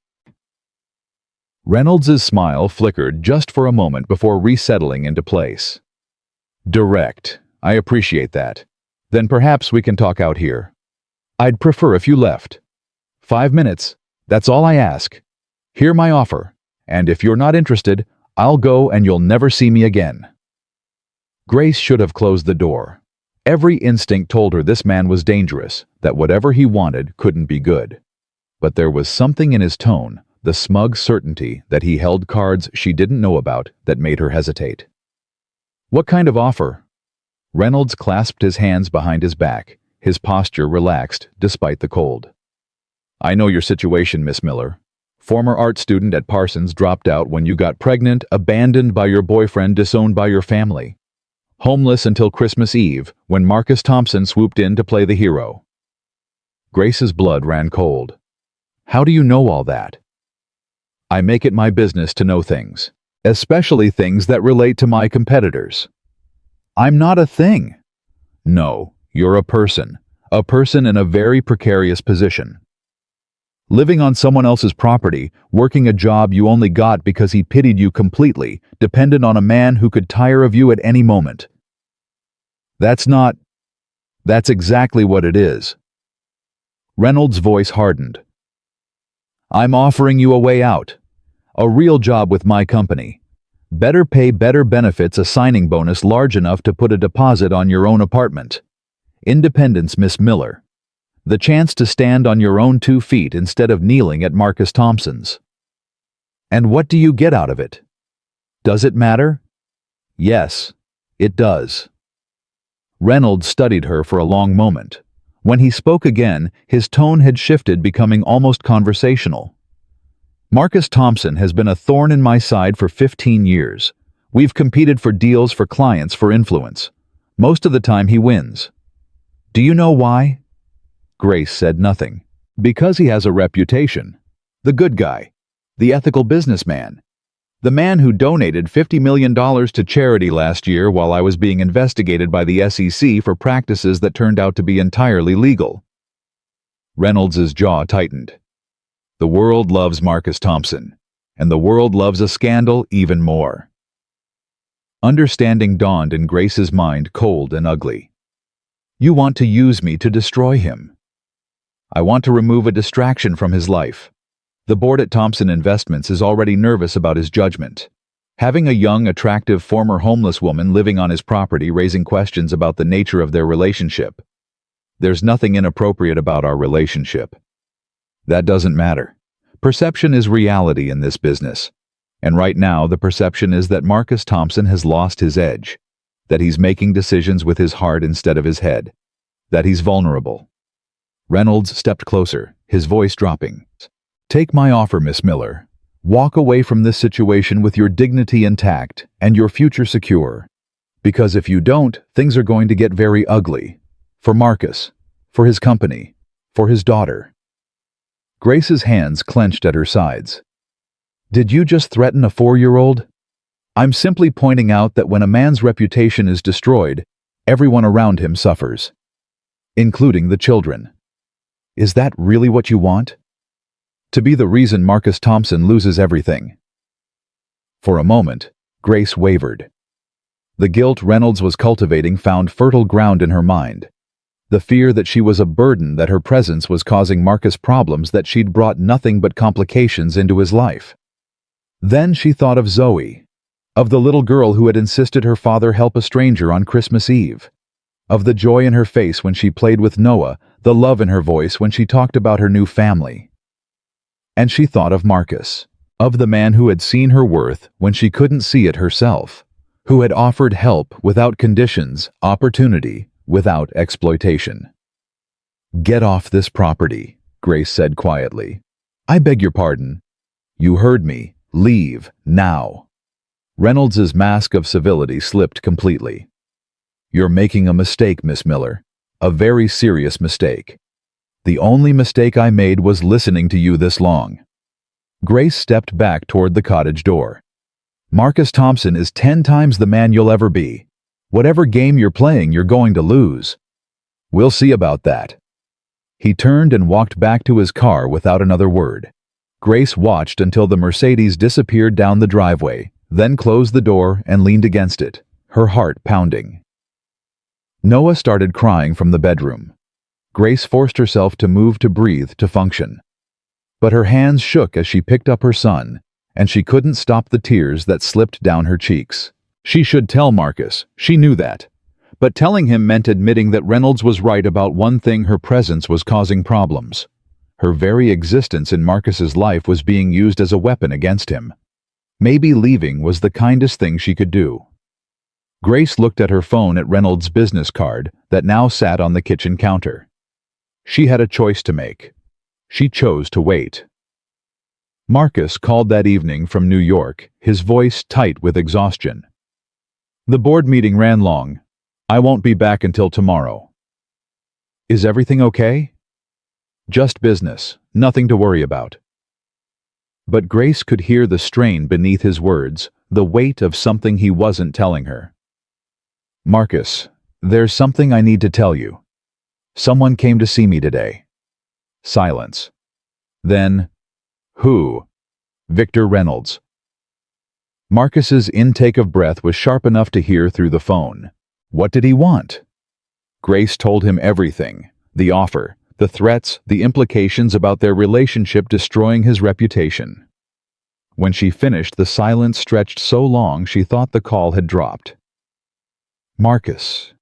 Reynolds's smile flickered just for a moment before resettling into place. "Direct. I appreciate that. Then perhaps we can talk out here. I'd prefer if you left. 5 minutes. That's all I ask. Hear my offer. And if you're not interested, I'll go and you'll never see me again." Grace should have closed the door. Every instinct told her this man was dangerous, that whatever he wanted couldn't be good. But there was something in his tone, the smug certainty that he held cards she didn't know about, that made her hesitate. "What kind of offer?" Reynolds clasped his hands behind his back, his posture relaxed despite the cold. "I know your situation, Miss Miller. Former art student at Parsons, dropped out when you got pregnant, abandoned by your boyfriend, disowned by your family. Homeless until Christmas Eve, when Marcus Thompson swooped in to play the hero." Grace's blood ran cold. "How do you know all that?" "I make it my business to know things, especially things that relate to my competitors." "I'm not a thing." "No, you're a person in a very precarious position. Living on someone else's property, working a job you only got because he pitied you completely, dependent on a man who could tire of you at any moment." That's exactly what it is." Reynolds' voice hardened. "I'm offering you a way out. A real job with my company. Better pay, better benefits, a signing bonus large enough to put a deposit on your own apartment. Independence, Miss Miller. The chance to stand on your own 2 feet instead of kneeling at Marcus Thompson's." "And what do you get out of it?" "Does it matter?" "Yes, it does." Reynolds studied her for a long moment. When he spoke again, his tone had shifted, becoming almost conversational. "Marcus Thompson has been a thorn in my side for 15 years. We've competed for deals, for clients, for influence. Most of the time he wins. Do you know why?" Grace said nothing. "Because he has a reputation. The good guy. The ethical businessman. The man who donated $50 million to charity last year while I was being investigated by the SEC for practices that turned out to be entirely legal." Reynolds's jaw tightened. The world loves Marcus Thompson, and the world loves a scandal even more. Understanding dawned in Grace's mind, cold and ugly. "You want to use me to destroy him." "I want to remove a distraction from his life. The board at Thompson Investments is already nervous about his judgment. Having a young, attractive former homeless woman living on his property raising questions about the nature of their relationship. There's nothing inappropriate about our relationship. That doesn't matter. Perception is reality in this business. And right now the perception is that Marcus Thompson has lost his edge. that he's making decisions with his heart instead of his head, that he's vulnerable. Reynolds stepped closer, his voice dropping. Take my offer, Miss Miller. Walk away from this situation with your dignity intact and your future secure. Because if you don't, things are going to get very ugly. For Marcus, for his company, for his daughter. Grace's hands clenched at her sides. Did you just threaten a 4-year-old? I'm simply pointing out that when a man's reputation is destroyed, everyone around him suffers, including the children. Is that really what you want? To be the reason Marcus Thompson loses everything? For a moment, Grace wavered. The guilt Reynolds was cultivating found fertile ground in her mind. The fear that she was a burden, that her presence was causing Marcus problems, that she'd brought nothing but complications into his life. Then she thought of Zoe, of the little girl who had insisted her father help a stranger on Christmas Eve, of the joy in her face when she played with Noah, the love in her voice when she talked about her new family. And she thought of Marcus, of the man who had seen her worth when she couldn't see it herself, who had offered help without conditions, opportunity without exploitation. Get off this property, Grace said quietly. I beg your pardon. You heard me. Leave, now. Reynolds's mask of civility slipped completely. You're making a mistake, Miss Miller. A very serious mistake. The only mistake I made was listening to you this long. Grace stepped back toward the cottage door. Marcus Thompson is 10 times the man you'll ever be. Whatever game you're playing, you're going to lose. We'll see about that. He turned and walked back to his car without another word. Grace watched until the Mercedes disappeared down the driveway, then closed the door and leaned against it, her heart pounding. Noah started crying from the bedroom. Grace forced herself to move, to breathe, to function. But her hands shook as she picked up her son, and she couldn't stop the tears that slipped down her cheeks. She should tell Marcus, she knew that. But telling him meant admitting that Reynolds was right about one thing: her presence was causing problems. Her very existence in Marcus's life was being used as a weapon against him. Maybe leaving was the kindest thing she could do. Grace looked at her phone at Reynolds' business card that now sat on the kitchen counter. She had a choice to make. She chose to wait. Marcus called that evening from New York, his voice tight with exhaustion. The board meeting ran long. I won't be back until tomorrow. Is everything okay? Just business, nothing to worry about. But Grace could hear the strain beneath his words, the weight of something he wasn't telling her. Marcus, there's something I need to tell you. Someone came to see me today. Silence. Then, who? Victor Reynolds. Marcus's intake of breath was sharp enough to hear through the phone. What did he want? Grace told him everything, the offer, the threats, the implications about their relationship destroying his reputation. When she finished, the silence stretched so long she thought the call had dropped. Marcus,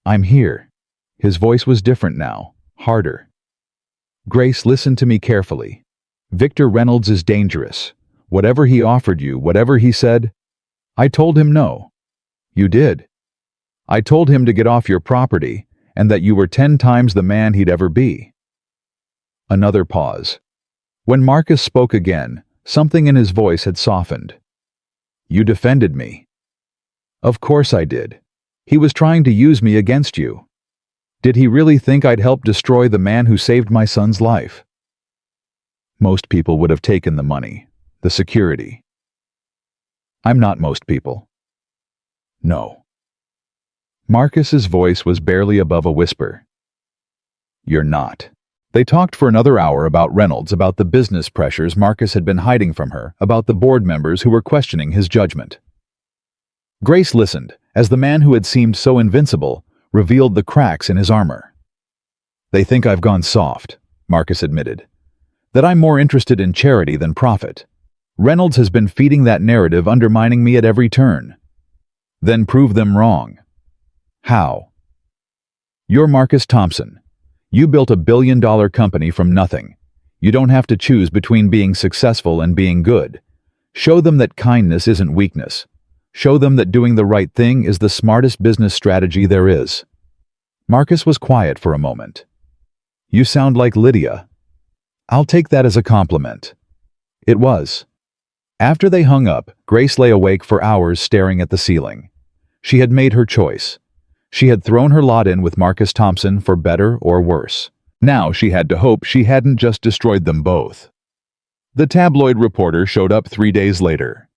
I'm here. His voice was different now, harder. Grace, listen to me carefully. Victor Reynolds is dangerous. Whatever he offered you, whatever he said, I told him no. You did. I told him to get off your property, and that you were 10 times the man he'd ever be. Another pause. When Marcus spoke again, something in his voice had softened. You defended me. Of course I did. He was trying to use me against you. Did he really think I'd help destroy the man who saved my son's life? Most people would have taken the money, the security. I'm not most people. No. Marcus's voice was barely above a whisper. You're not. They talked for another hour about Reynolds, about the business pressures Marcus had been hiding from her, about the board members who were questioning his judgment. Grace listened, as the man who had seemed so invincible revealed the cracks in his armor. They think I've gone soft, Marcus admitted. That I'm more interested in charity than profit. Reynolds has been feeding that narrative, undermining me at every turn. Then prove them wrong. How? You're Marcus Thompson. You built a billion-dollar company from nothing. You don't have to choose between being successful and being good. Show them that kindness isn't weakness. Show them that doing the right thing is the smartest business strategy there is. Marcus was quiet for a moment. You sound like Lydia. I'll take that as a compliment. It was. After they hung up, Grace lay awake for hours staring at the ceiling. She had made her choice. She had thrown her lot in with Marcus Thompson for better or worse. Now she had to hope she hadn't just destroyed them both. The tabloid reporter showed up 3 days later.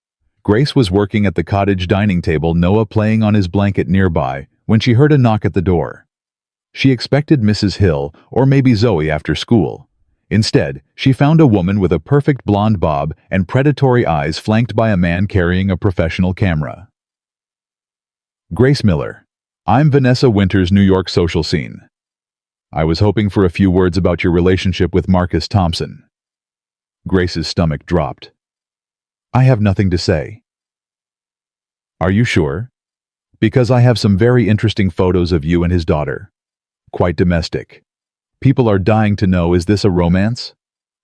Grace was working at the cottage dining table, Noah playing on his blanket nearby, when she heard a knock at the door. She expected Mrs. Hill or maybe Zoe after school. Instead, she found a woman with a perfect blonde bob and predatory eyes flanked by a man carrying a professional camera. Grace Miller. I'm Vanessa Winter's New York social scene. I was hoping for a few words about your relationship with Marcus Thompson. Grace's stomach dropped. I have nothing to say. Are you sure? Because I have some very interesting photos of you and his daughter. Quite domestic. People are dying to know, is this a romance?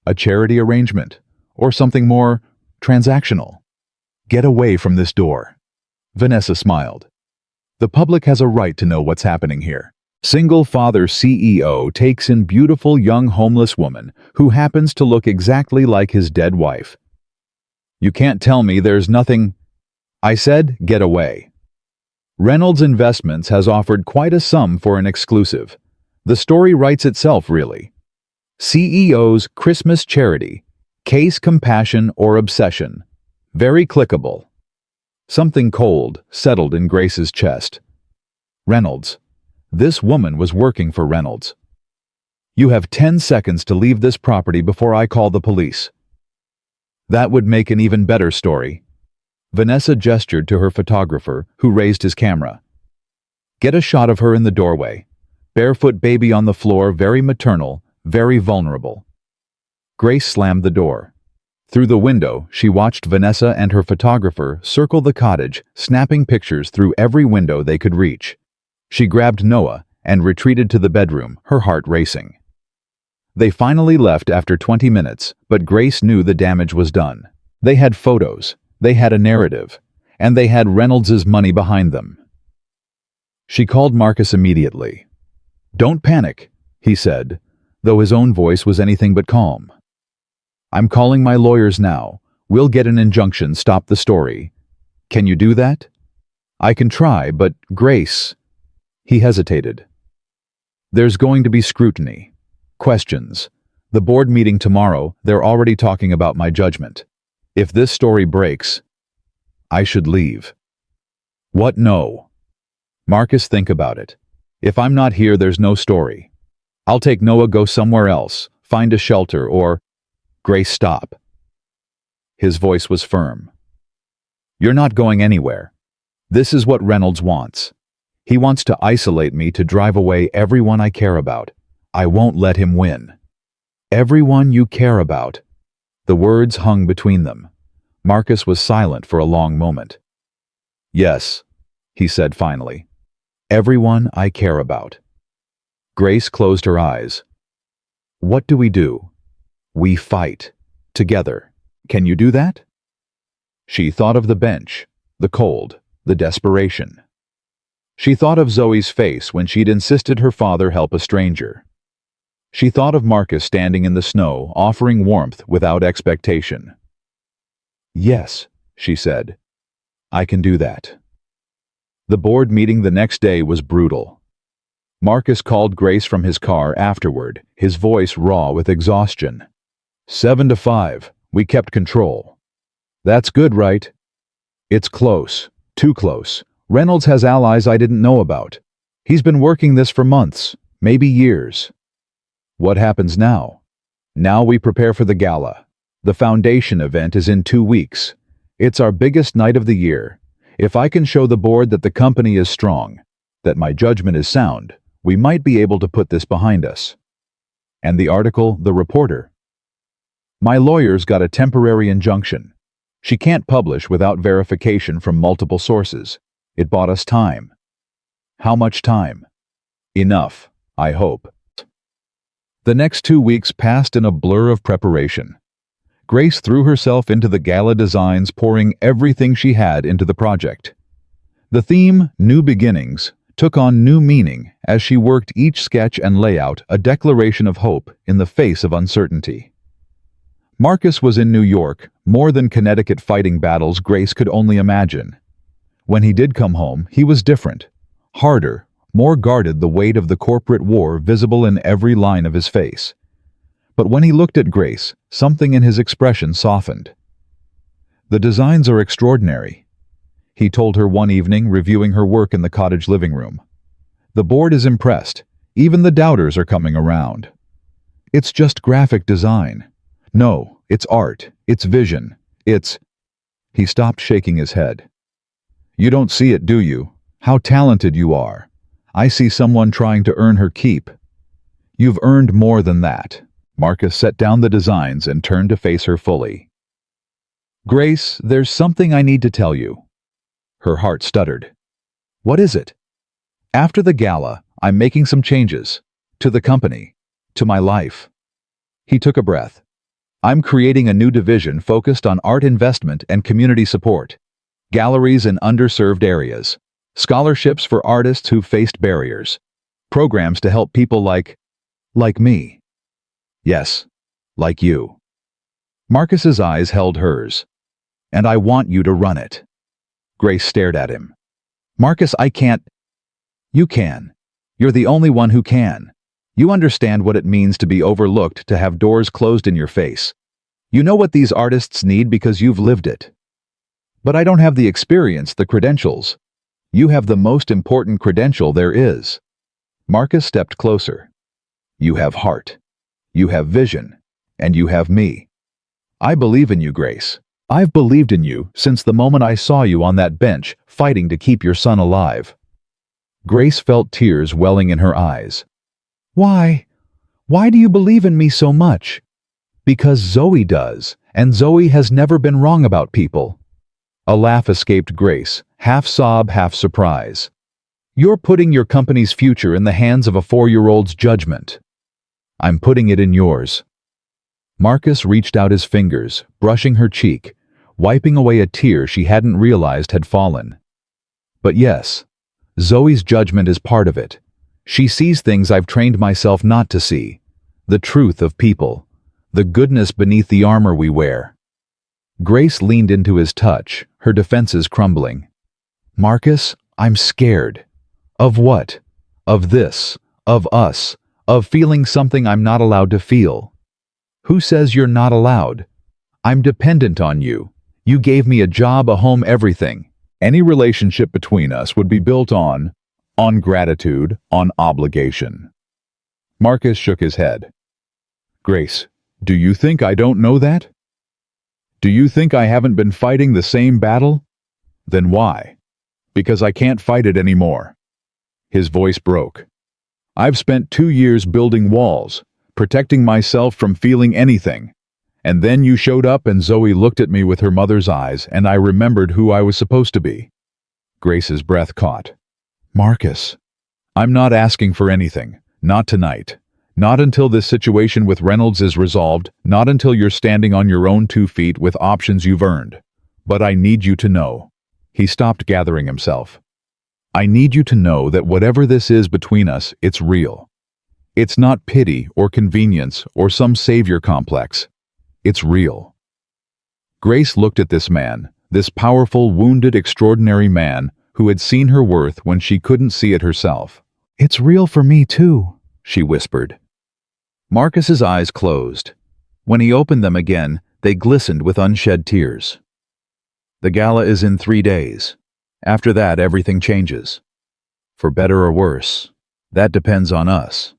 A charity arrangement? Or something more transactional? Get away from this door. Vanessa smiled. The public has a right to know what's happening here. Single father CEO takes in beautiful young homeless woman who happens to look exactly like his dead wife. You can't tell me there's nothing. I said, get away. Reynolds Investments has offered quite a sum for an exclusive. The story writes itself, really. CEO's Christmas charity. Case compassion or obsession. Very clickable. Something cold settled in Grace's chest. Reynolds. This woman was working for Reynolds. You have 10 seconds to leave this property before I call the police. That would make an even better story. Vanessa gestured to her photographer, who raised his camera. Get a shot of her in the doorway. Barefoot baby on the floor, very maternal, very vulnerable. Grace slammed the door. Through the window, she watched Vanessa and her photographer circle the cottage, snapping pictures through every window they could reach. She grabbed Noah and retreated to the bedroom, her heart racing. They finally left after 20 minutes, but Grace knew the damage was done. They had photos, they had a narrative, and they had Reynolds's money behind them. She called Marcus immediately. Don't panic, he said, though his own voice was anything but calm. I'm calling my lawyers now. We'll get an injunction, stop the story. Can you do that? I can try, but Grace... He hesitated. There's going to be scrutiny. Questions. The board meeting tomorrow, they're already talking about my judgment. If this story breaks, I should leave. What? No. Marcus, think about it. If I'm not here, there's no story. I'll take Noah, go somewhere else, find a shelter, or... Grace, stop. His voice was firm. You're not going anywhere. This is what Reynolds wants. He wants to isolate me, to drive away everyone I care about. I won't let him win. Everyone you care about. The words hung between them. Marcus was silent for a long moment. Yes, he said finally. Everyone I care about. Grace closed her eyes. What do? We fight. Together. Can you do that? She thought of the bench, the cold, the desperation. She thought of Zoe's face when she'd insisted her father help a stranger. She thought of Marcus standing in the snow, offering warmth without expectation. Yes, she said. I can do that. The board meeting the next day was brutal. Marcus called Grace from his car afterward, his voice raw with exhaustion. 7-5, we kept control. That's good, right? It's close, too close. Reynolds has allies I didn't know about. He's been working this for months, maybe years. What happens now? Now we prepare for the gala. The foundation event is in 2 weeks. It's our biggest night of the year. If I can show the board that the company is strong, that my judgment is sound, we might be able to put this behind us. And the article, the reporter. My lawyers got a temporary injunction. She can't publish without verification from multiple sources. It bought us time. How much time? Enough, I hope. The next 2 weeks passed in a blur of preparation. Grace threw herself into the gala designs, pouring everything she had into the project. The theme, New Beginnings, took on new meaning as she worked each sketch and layout a declaration of hope in the face of uncertainty. Marcus was in New York, more than Connecticut, fighting battles Grace could only imagine. When he did come home, he was different, harder, more guarded, the weight of the corporate war visible in every line of his face. But when he looked at Grace, something in his expression softened. "The designs are extraordinary," he told her one evening, reviewing her work in the cottage living room. "The board is impressed. Even the doubters are coming around. It's just graphic design. No, it's art, it's vision, it's—" He stopped, shaking his head. "You don't see it, do you? How talented you are. I see someone trying to earn her keep. You've earned more than that." Marcus set down the designs and turned to face her fully. "Grace, there's something I need to tell you." Her heart stuttered. "What is it?" "After the gala, I'm making some changes. To the company. To my life." He took a breath. "I'm creating a new division focused on art investment and community support. Galleries in underserved areas. Scholarships for artists who've faced barriers. Programs to help people like me. Yes, like you." Marcus's eyes held hers. "And I want you to run it." Grace stared at him. "Marcus, I can't." "You can. You're the only one who can. You understand what it means to be overlooked, to have doors closed in your face. You know what these artists need because you've lived it. But I don't have the experience, the credentials. You have the most important credential there is." Marcus stepped closer. "You have heart. You have vision. And you have me. I believe in you, Grace. I've believed in you since the moment I saw you on that bench, fighting to keep your son alive." Grace felt tears welling in her eyes. "Why? Why do you believe in me so much?" "Because Zoe does, and Zoe has never been wrong about people." A laugh escaped Grace, half sob, half surprise. "You're putting your company's future in the hands of a 4-year-old's judgment." "I'm putting it in yours." Marcus reached out his fingers, brushing her cheek, wiping away a tear she hadn't realized had fallen. "But yes, Zoe's judgment is part of it. She sees things I've trained myself not to see. The truth of people. The goodness beneath the armor we wear." Grace leaned into his touch, her defenses crumbling. "Marcus, I'm scared." "Of what?" "Of this. Of us. Of feeling something I'm not allowed to feel." "Who says you're not allowed?" "I'm dependent on you. You gave me a job, a home, everything. Any relationship between us would be built on gratitude, on obligation." Marcus shook his head. "Grace, do you think I don't know that? Do you think I haven't been fighting the same battle? Then why? Because I can't fight it anymore." His voice broke. "I've spent 2 years building walls, protecting myself from feeling anything. And then you showed up and Zoe looked at me with her mother's eyes, and I remembered who I was supposed to be." Grace's breath caught. "Marcus, I'm not asking for anything. Not tonight. Not until this situation with Reynolds is resolved, not until you're standing on your own 2 feet with options you've earned. But I need you to know." He stopped, gathering himself. "I need you to know that whatever this is between us, it's real. It's not pity or convenience or some savior complex. It's real." Grace looked at this man, this powerful, wounded, extraordinary man who had seen her worth when she couldn't see it herself. "It's real for me too," she whispered. Marcus's eyes closed. When he opened them again, they glistened with unshed tears. "The gala is in 3 days. After that, everything changes. For better or worse. That depends on us."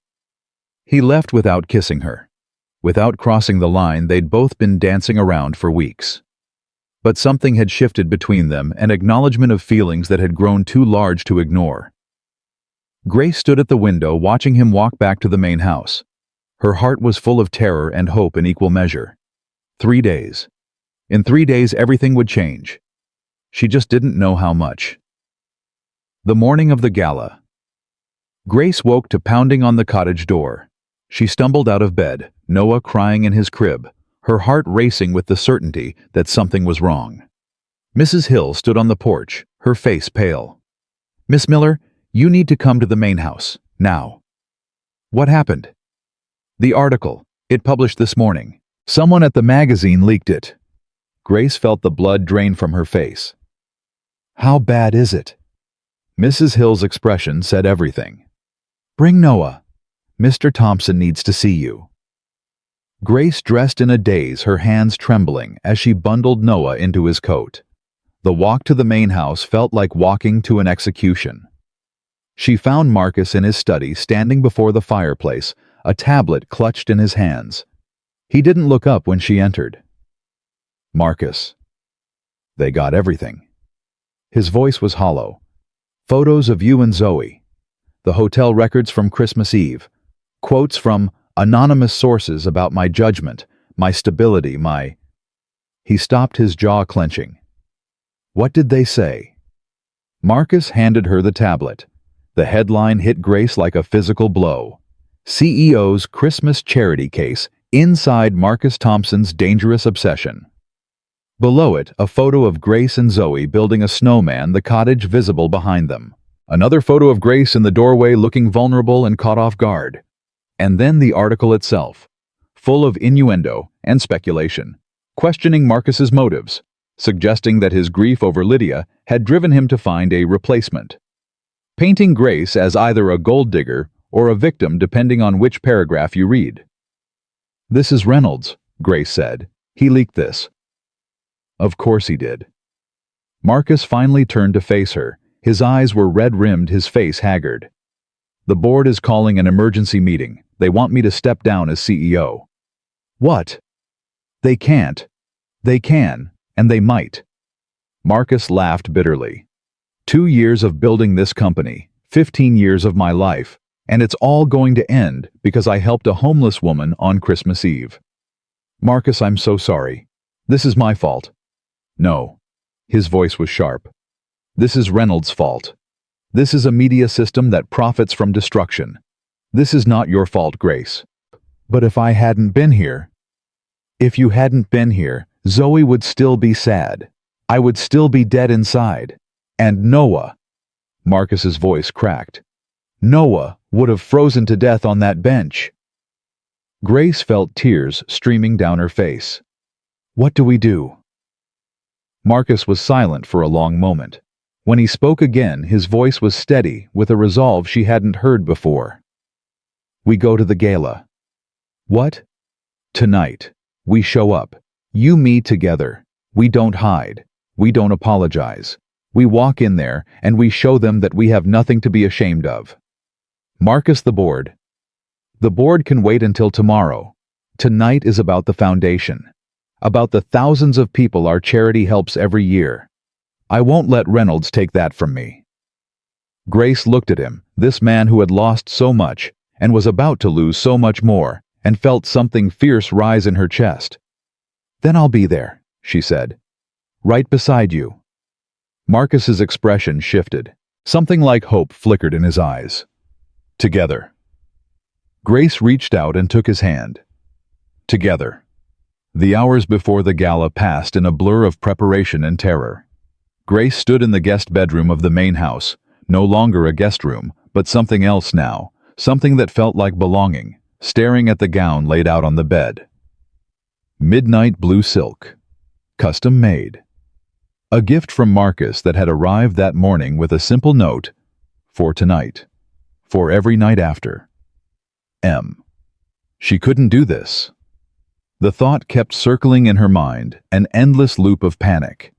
He left without kissing her. Without crossing the line they'd both been dancing around for weeks. But something had shifted between them, an acknowledgement of feelings that had grown too large to ignore. Grace stood at the window watching him walk back to the main house. Her heart was full of terror and hope in equal measure. 3 days. In 3 days everything would change. She just didn't know how much. The morning of the gala. Grace woke to pounding on the cottage door. She stumbled out of bed, Noah crying in his crib, her heart racing with the certainty that something was wrong. Mrs. Hill stood on the porch, her face pale. "Miss Miller, you need to come to the main house, now." "What happened?" "The article. It published this morning. Someone at the magazine leaked it." Grace felt the blood drain from her face. "How bad is it?" Mrs. Hill's expression said everything. "Bring Noah. Mr. Thompson needs to see you." Grace dressed in a daze, her hands trembling as she bundled Noah into his coat. The walk to the main house felt like walking to an execution. She found Marcus in his study, standing before the fireplace, a tablet clutched in his hands. He didn't look up when she entered. "Marcus." "They got everything." His voice was hollow. "Photos of you and Zoe. The hotel records from Christmas Eve. Quotes from anonymous sources about my judgment, my stability, my—" He stopped, his jaw clenching. "What did they say?" Marcus handed her the tablet. The headline hit Grace like a physical blow. CEO's Christmas charity case inside Marcus Thompson's dangerous obsession. Below it, a photo of Grace and Zoe building a snowman, the cottage visible behind them. Another photo of Grace in the doorway looking vulnerable and caught off guard. And then the article itself, full of innuendo and speculation, questioning Marcus's motives, suggesting that his grief over Lydia had driven him to find a replacement. Painting Grace as either a gold digger or a victim depending on which paragraph you read. "This is Reynolds," Grace said. "He leaked this." Of course he did. Marcus finally turned to face her. His eyes were red-rimmed, his face haggard. "The board is calling an emergency meeting. They want me to step down as CEO." "What?" "They can't. They can, and they might." Marcus laughed bitterly. 2 years of building this company, 15 years of my life, and it's all going to end because I helped a homeless woman on Christmas Eve. "Marcus, I'm so sorry. This is my fault." "No." His voice was sharp. "This is Reynolds' fault. This is a media system that profits from destruction. This is not your fault, Grace." "But if I hadn't been here—" "If you hadn't been here, Zoe would still be sad. I would still be dead inside. And Noah—" Marcus's voice cracked. "Noah would have frozen to death on that bench." Grace felt tears streaming down her face. "What do we do?" Marcus was silent for a long moment. When he spoke again, his voice was steady, with a resolve she hadn't heard before. "We go to the gala." "What?" "Tonight. We show up. You, me, together. We don't hide. We don't apologize. We walk in there, and we show them that we have nothing to be ashamed of." "Marcus, the board." "The board can wait until tomorrow. Tonight is about the foundation. About the thousands of people our charity helps every year. I won't let Reynolds take that from me." Grace looked at him, this man who had lost so much and was about to lose so much more, and felt something fierce rise in her chest. "Then I'll be there," she said. "Right beside you." Marcus's expression shifted. Something like hope flickered in his eyes. "Together." Grace reached out and took his hand. Together. The hours before the gala passed in a blur of preparation and terror. Grace stood in the guest bedroom of the main house, no longer a guest room, but something else now, something that felt like belonging, staring at the gown laid out on the bed. Midnight blue silk. Custom made. A gift from Marcus that had arrived that morning with a simple note, "For tonight. For every night after. M." She couldn't do this. The thought kept circling in her mind, an endless loop of panic.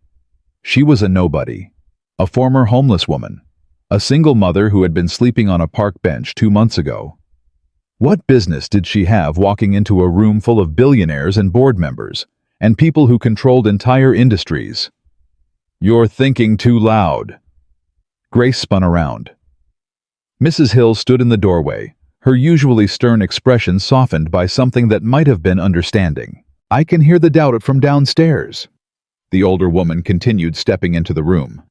She was a nobody, a former homeless woman, a single mother who had been sleeping on a park bench 2 months ago. What business did she have walking into a room full of billionaires and board members, and people who controlled entire industries? "You're thinking too loud." Grace spun around. Mrs. Hill stood in the doorway, her usually stern expression softened by something that might have been understanding. "I can hear the doubt from downstairs." The older woman continued, stepping into the room.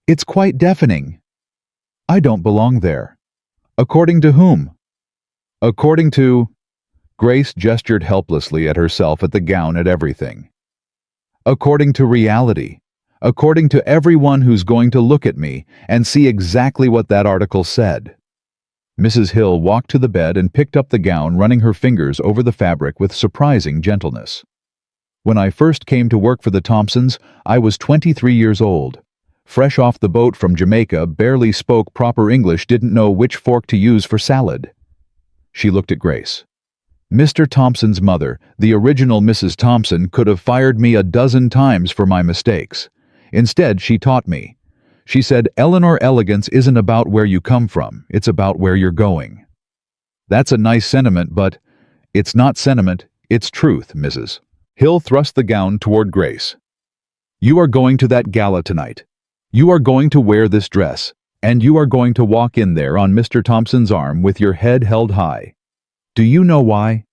"It's quite deafening." "I don't belong there." "According to whom?" "According to—" Grace gestured helplessly at herself, at the gown, at everything. According to reality. According to everyone who's going to look at me and see exactly what that article said. Mrs. Hill walked to the bed and picked up the gown, running her fingers over the fabric with surprising gentleness. When I first came to work for the Thompsons, I was 23 years old. Fresh off the boat from Jamaica, barely spoke proper English, didn't know which fork to use for salad. She looked at Grace. Mr. Thompson's mother, the original Mrs. Thompson, could have fired me a dozen times for my mistakes. Instead, she taught me. She said, "Eleanor, elegance isn't about where you come from, it's about where you're going." That's a nice sentiment, but it's not sentiment, it's truth, Mrs. Hill thrust the gown toward Grace. You are going to that gala tonight. You are going to wear this dress, and you are going to walk in there on Mr. Thompson's arm with your head held high. Do you know why?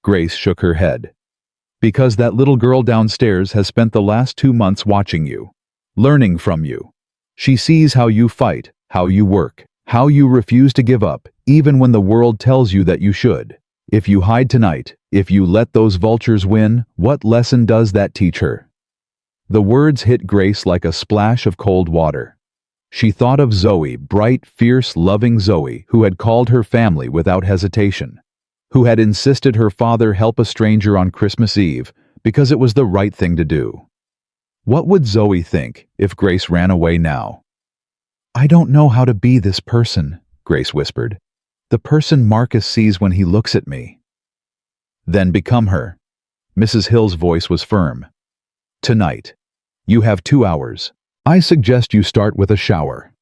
Grace shook her head. Because that little girl downstairs has spent the last 2 months watching you, learning from you. She sees how you fight, how you work, how you refuse to give up, even when the world tells you that you should. If you hide tonight, if you let those vultures win, what lesson does that teach her? The words hit Grace like a splash of cold water. She thought of Zoe, bright, fierce, loving Zoe, who had called her family without hesitation, who had insisted her father help a stranger on Christmas Eve because it was the right thing to do. What would Zoe think if Grace ran away now? I don't know how to be this person, Grace whispered. The person Marcus sees when he looks at me. Then become her. Mrs. Hill's voice was firm. Tonight. You have 2 hours. I suggest you start with a shower.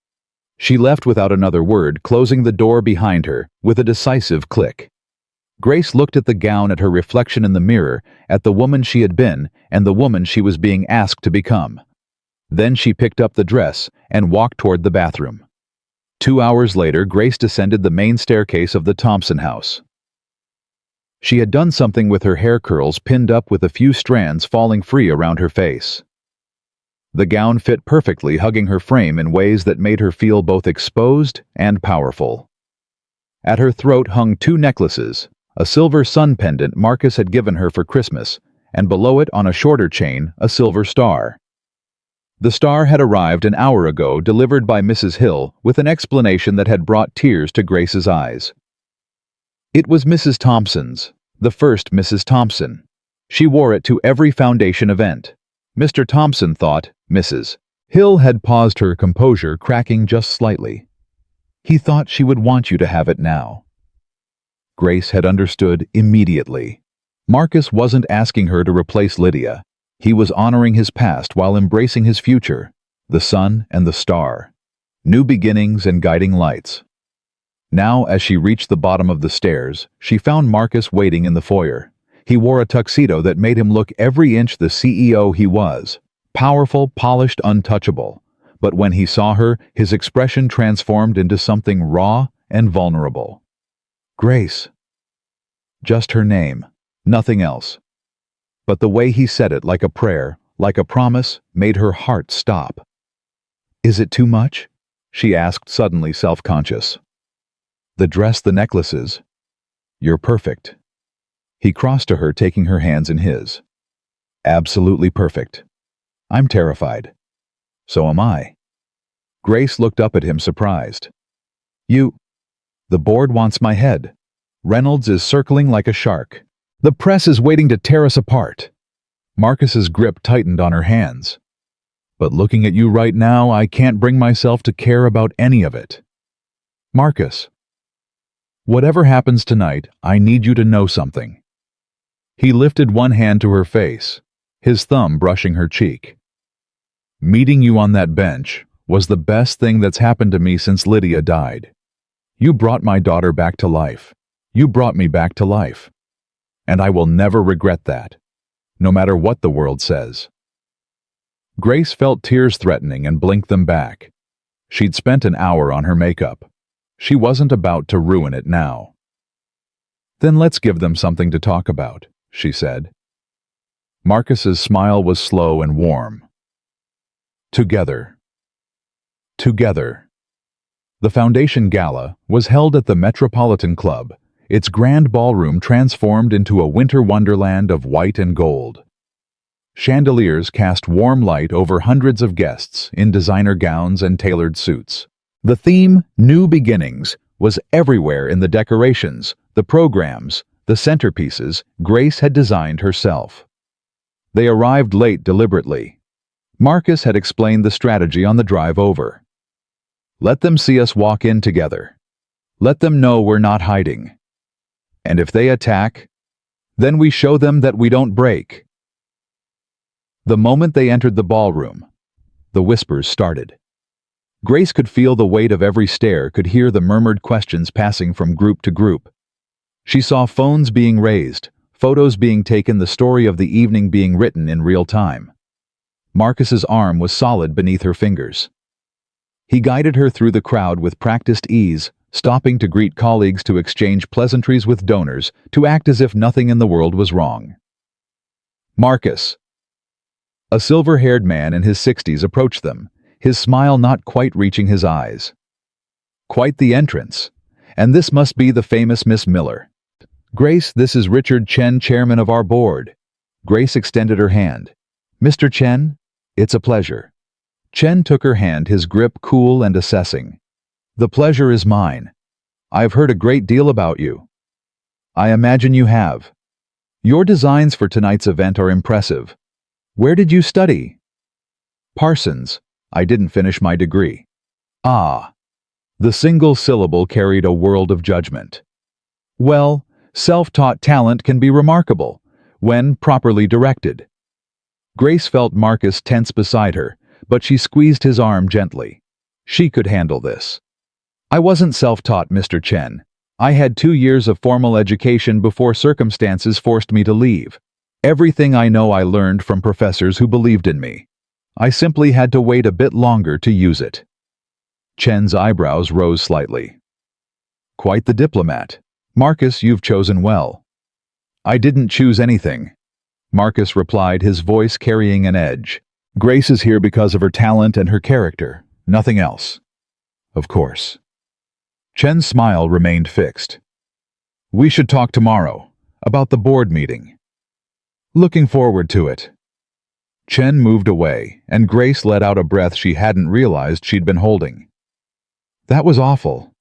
She left without another word, closing the door behind her with a decisive click. Grace looked at the gown, at her reflection in the mirror, at the woman she had been and the woman she was being asked to become. Then she picked up the dress and walked toward the bathroom. 2 hours later, Grace descended the main staircase of the Thompson house. She had done something with her hair curls, pinned up with a few strands falling free around her face. The gown fit perfectly, hugging her frame in ways that made her feel both exposed and powerful. At her throat hung 2 necklaces, a silver sun pendant Marcus had given her for Christmas, and below it, on a shorter chain, a silver star. The star had arrived an hour ago, delivered by Mrs. Hill, with an explanation that had brought tears to Grace's eyes. It was Mrs. Thompson's, the first Mrs. Thompson. She wore it to every foundation event. Mr. Thompson thought, Mrs. Hill had paused, her composure cracking just slightly. He thought she would want you to have it now. Grace had understood immediately. Marcus wasn't asking her to replace Lydia. He was honoring his past while embracing his future, the sun and the star, new beginnings and guiding lights. Now, as she reached the bottom of the stairs, she found Marcus waiting in the foyer. He wore a tuxedo that made him look every inch the CEO he was, powerful, polished, untouchable. But when he saw her, his expression transformed into something raw and vulnerable. Grace. Just her name, nothing else. But the way he said it, like a prayer, like a promise, made her heart stop. Is it too much? She asked, suddenly self-conscious. The dress, the necklaces. You're perfect. He crossed to her, taking her hands in his. Absolutely perfect. I'm terrified. So am I. Grace looked up at him, surprised. You... The board wants my head. Reynolds is circling like a shark. The press is waiting to tear us apart. Marcus's grip tightened on her hands. But looking at you right now, I can't bring myself to care about any of it. Marcus. Whatever happens tonight, I need you to know something. He lifted one hand to her face, his thumb brushing her cheek. Meeting you on that bench was the best thing that's happened to me since Lydia died. You brought my daughter back to life. You brought me back to life. And I will never regret that, no matter what the world says. Grace felt tears threatening and blinked them back. She'd spent an hour on her makeup. She wasn't about to ruin it now. Then let's give them something to talk about, she said. Marcus's smile was slow and warm. Together. Together. The Foundation Gala was held at the Metropolitan Club, its grand ballroom transformed into a winter wonderland of white and gold. Chandeliers cast warm light over hundreds of guests in designer gowns and tailored suits. The theme, New Beginnings, was everywhere in the decorations, the programs, the centerpieces Grace had designed herself. They arrived late deliberately. Marcus had explained the strategy on the drive over. Let them see us walk in together. Let them know we're not hiding. And if they attack, then we show them that we don't break. The moment they entered the ballroom, the whispers started. Grace could feel the weight of every stare, could hear the murmured questions passing from group to group. She saw phones being raised, photos being taken, the story of the evening being written in real time. Marcus's arm was solid beneath her fingers. He guided her through the crowd with practiced ease, stopping to greet colleagues, to exchange pleasantries with donors, to act as if nothing in the world was wrong. Marcus. A silver-haired man in his 60s approached them, his smile not quite reaching his eyes. Quite the entrance. And this must be the famous Miss Miller. Grace, this is Richard Chen, chairman of our board. Grace extended her hand. Mr. Chen, it's a pleasure. Chen took her hand, his grip cool and assessing. The pleasure is mine. I've heard a great deal about you. I imagine you have. Your designs for tonight's event are impressive. Where did you study? Parsons. I didn't finish my degree. Ah. The single syllable carried a world of judgment. Well, self-taught talent can be remarkable, when properly directed. Grace felt Marcus tense beside her, but she squeezed his arm gently. She could handle this. I wasn't self-taught, Mr. Chen. I had 2 years of formal education before circumstances forced me to leave. Everything I know I learned from professors who believed in me. I simply had to wait a bit longer to use it. Chen's eyebrows rose slightly. Quite the diplomat. Marcus, you've chosen well. I didn't choose anything. Marcus replied, his voice carrying an edge. Grace is here because of her talent and her character, nothing else. Of course. Chen's smile remained fixed. We should talk tomorrow, about the board meeting. Looking forward to it. Chen moved away, and Grace let out a breath she hadn't realized she'd been holding. That was awful.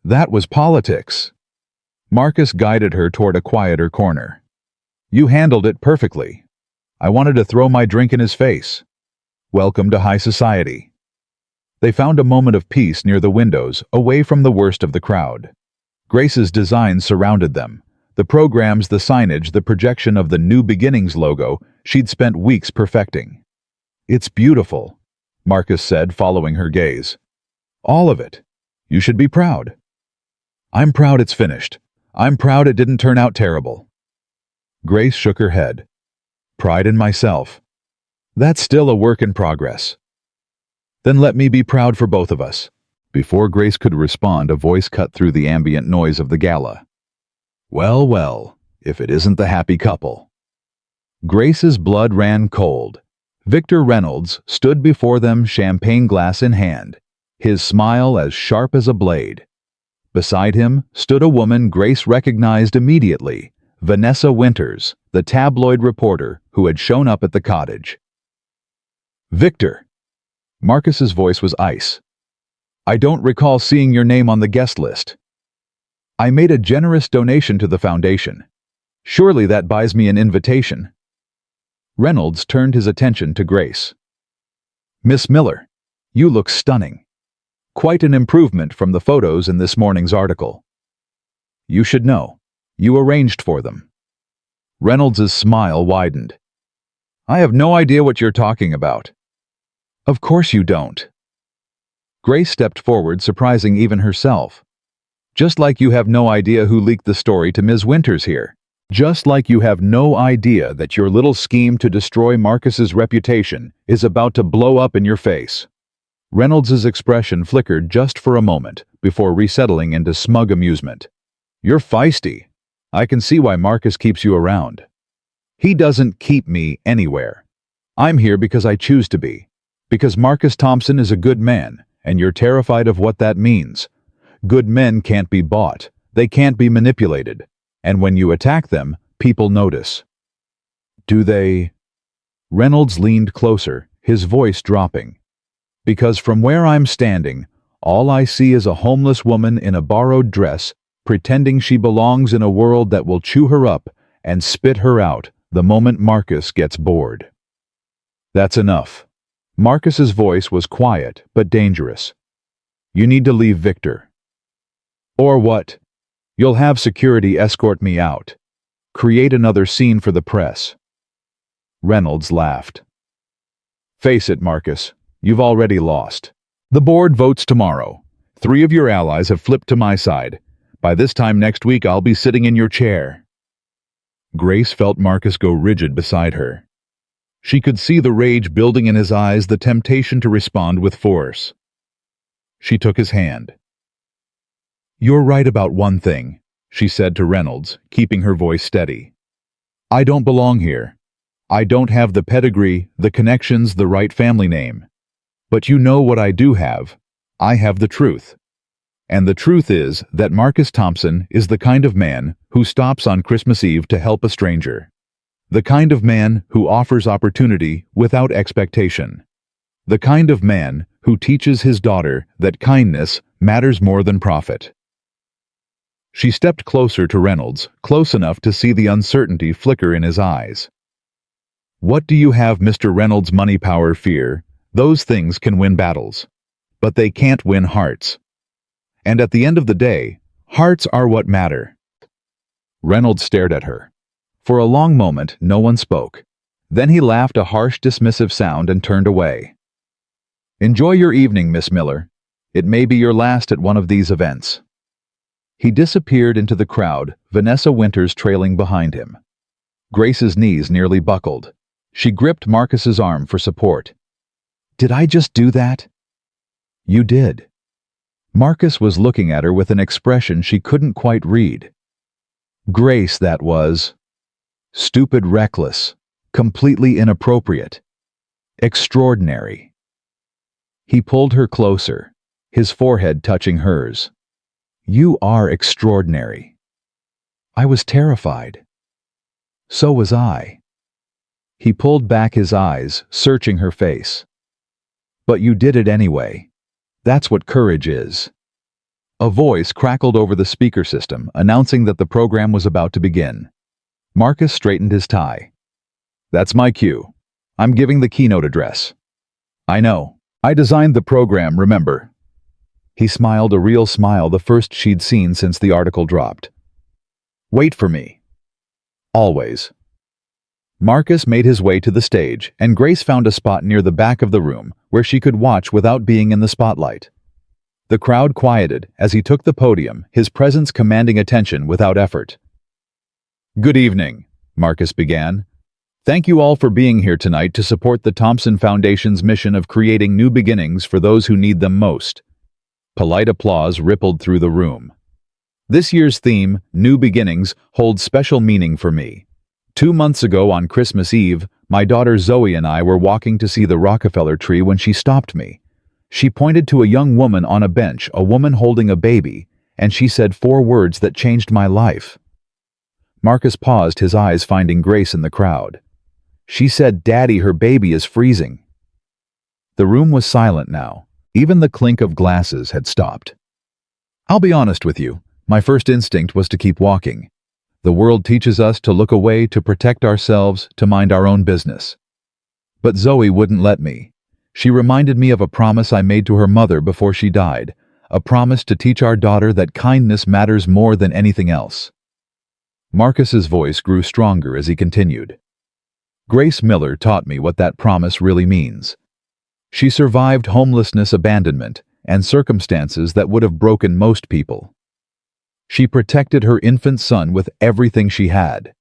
That was politics. Marcus guided her toward a quieter corner. You handled it perfectly. I wanted to throw my drink in his face. Welcome to high society. They found a moment of peace near the windows, away from the worst of the crowd. Grace's designs surrounded them. The programs, the signage, the projection of the New Beginnings logo she'd spent weeks perfecting. It's beautiful, Marcus said, following her gaze. All of it. You should be proud. I'm proud it's finished. I'm proud it didn't turn out terrible. Grace shook her head. Pride in myself. That's still a work in progress. Then let me be proud for both of us. Before Grace could respond, a voice cut through the ambient noise of the gala. Well, well, if it isn't the happy couple. Grace's blood ran cold. Victor Reynolds stood before them, champagne glass in hand, his smile as sharp as a blade. Beside him stood a woman Grace recognized immediately, Vanessa Winters, the tabloid reporter who had shown up at the cottage. Victor. Marcus's voice was ice. I don't recall seeing your name on the guest list. I made a generous donation to the foundation. Surely that buys me an invitation. Reynolds turned his attention to Grace. Miss Miller, you look stunning. Quite an improvement from the photos in this morning's article. You should know. You arranged for them. Reynolds's smile widened. I have no idea what you're talking about. Of course you don't. Grace stepped forward, surprising even herself. Just like you have no idea who leaked the story to Ms. Winters here. Just like you have no idea that your little scheme to destroy Marcus's reputation is about to blow up in your face. Reynolds's expression flickered just for a moment before resettling into smug amusement. You're feisty. I can see why Marcus keeps you around. He doesn't keep me anywhere. I'm here because I choose to be. Because Marcus Thompson is a good man, and you're terrified of what that means. Good men can't be bought. They can't be manipulated, and when you attack them, people notice. Do they? Reynolds leaned closer, his voice dropping. Because from where I'm standing, all I see is a homeless woman in a borrowed dress, pretending she belongs in a world that will chew her up and spit her out the moment Marcus gets bored. That's enough. Marcus's voice was quiet but dangerous. You need to leave Victor. Or what? You'll have security escort me out. Create another scene for the press. Reynolds laughed. Face it, Marcus. You've already lost. The board votes tomorrow. 3 of your allies have flipped to my side. By this time next week, I'll be sitting in your chair. Grace felt Marcus go rigid beside her. She could see the rage building in his eyes, the temptation to respond with force. She took his hand. You're right about one thing, she said to Reynolds, keeping her voice steady. I don't belong here. I don't have the pedigree, the connections, the right family name. But you know what I do have. I have the truth. And the truth is that Marcus Thompson is the kind of man who stops on Christmas Eve to help a stranger. The kind of man who offers opportunity without expectation. The kind of man who teaches his daughter that kindness matters more than profit. She stepped closer to Reynolds, close enough to see the uncertainty flicker in his eyes. What do you have, Mr. Reynolds? Money, power, fear. Those things can win battles. But they can't win hearts. And at the end of the day, hearts are what matter. Reynolds stared at her. For a long moment, no one spoke. Then he laughed a harsh, dismissive sound and turned away. Enjoy your evening, Miss Miller. It may be your last at one of these events. He disappeared into the crowd, Vanessa Winters trailing behind him. Grace's knees nearly buckled. She gripped Marcus's arm for support. Did I just do that? You did. Marcus was looking at her with an expression she couldn't quite read. Grace, that was. Stupid, reckless, completely inappropriate. Extraordinary. He pulled her closer, his forehead touching hers. You are extraordinary. I was terrified. So was I. He pulled back his eyes, searching her face. But you did it anyway. That's what courage is. A voice crackled over the speaker system, announcing that the program was about to begin. Marcus straightened his tie. That's my cue. I'm giving the keynote address. I know. I designed the program, remember? He smiled a real smile, the first she'd seen since the article dropped. Wait for me. Always. Marcus made his way to the stage, and Grace found a spot near the back of the room where she could watch without being in the spotlight. The crowd quieted as he took the podium, his presence commanding attention without effort. Good evening, Marcus began. Thank you all for being here tonight to support the Thompson Foundation's mission of creating new beginnings for those who need them most. Polite applause rippled through the room. This year's theme, New Beginnings, holds special meaning for me. 2 months ago on Christmas Eve, my daughter Zoe and I were walking to see the Rockefeller tree when she stopped me. She pointed to a young woman on a bench, a woman holding a baby, and she said 4 words that changed my life. Marcus paused, his eyes finding Grace in the crowd. She said, "Daddy, her baby is freezing." The room was silent now. Even the clink of glasses had stopped. I'll be honest with you, my first instinct was to keep walking. The world teaches us to look away, to protect ourselves, to mind our own business. But Zoe wouldn't let me. She reminded me of a promise I made to her mother before she died, a promise to teach our daughter that kindness matters more than anything else. Marcus's voice grew stronger as he continued. Grace Miller taught me what that promise really means. She survived homelessness, abandonment, and circumstances that would have broken most people. She protected her infant son with everything she had.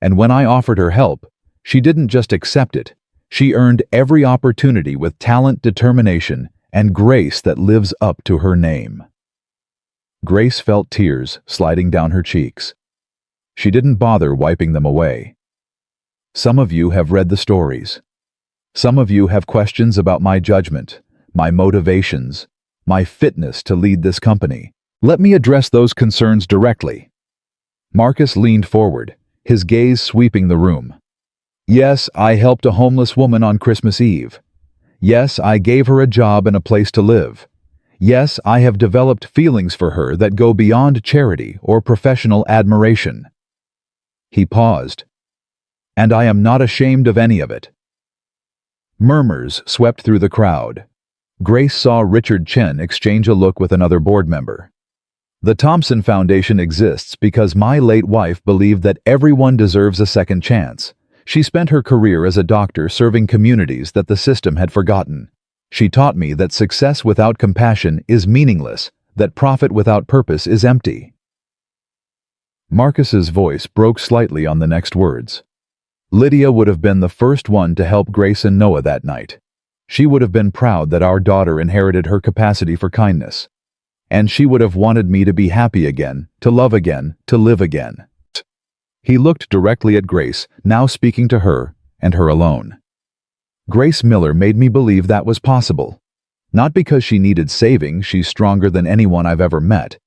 And when I offered her help, she didn't just accept it. She earned every opportunity with talent, determination, and grace that lives up to her name. Grace felt tears sliding down her cheeks. She didn't bother wiping them away. Some of you have read the stories. Some of you have questions about my judgment, my motivations, my fitness to lead this company. Let me address those concerns directly. Marcus leaned forward, his gaze sweeping the room. Yes, I helped a homeless woman on Christmas Eve. Yes, I gave her a job and a place to live. Yes, I have developed feelings for her that go beyond charity or professional admiration. He paused. And I am not ashamed of any of it. Murmurs swept through the crowd. Grace saw Richard Chen exchange a look with another board member. The Thompson Foundation exists because my late wife believed that everyone deserves a second chance. She spent her career as a doctor serving communities that the system had forgotten. She taught me that success without compassion is meaningless, that profit without purpose is empty. Marcus's voice broke slightly on the next words. Lydia would have been the first one to help Grace and Noah that night. She would have been proud that our daughter inherited her capacity for kindness. And she would have wanted me to be happy again, to love again, to live again. He looked directly at Grace, now speaking to her, and her alone. Grace Miller made me believe that was possible. Not because she needed saving, she's stronger than anyone I've ever met,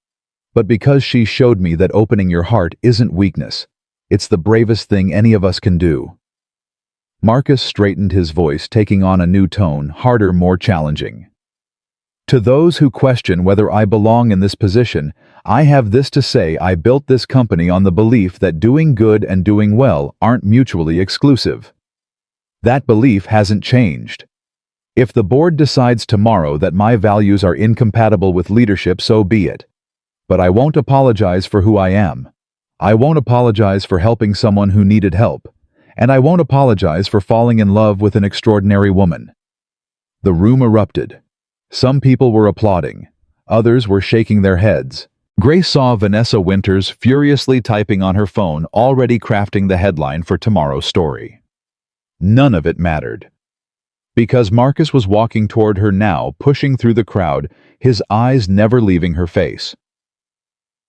but because she showed me that opening your heart isn't weakness. It's the bravest thing any of us can do. Marcus straightened his voice, taking on a new tone, harder, more challenging. To those who question whether I belong in this position, I have this to say: I built this company on the belief that doing good and doing well aren't mutually exclusive. That belief hasn't changed. If the board decides tomorrow that my values are incompatible with leadership, so be it. But I won't apologize for who I am. I won't apologize for helping someone who needed help. And I won't apologize for falling in love with an extraordinary woman. The room erupted. Some people were applauding. Others were shaking their heads. Grace saw Vanessa Winters furiously typing on her phone, already crafting the headline for tomorrow's story. None of it mattered. Because Marcus was walking toward her now, pushing through the crowd, his eyes never leaving her face.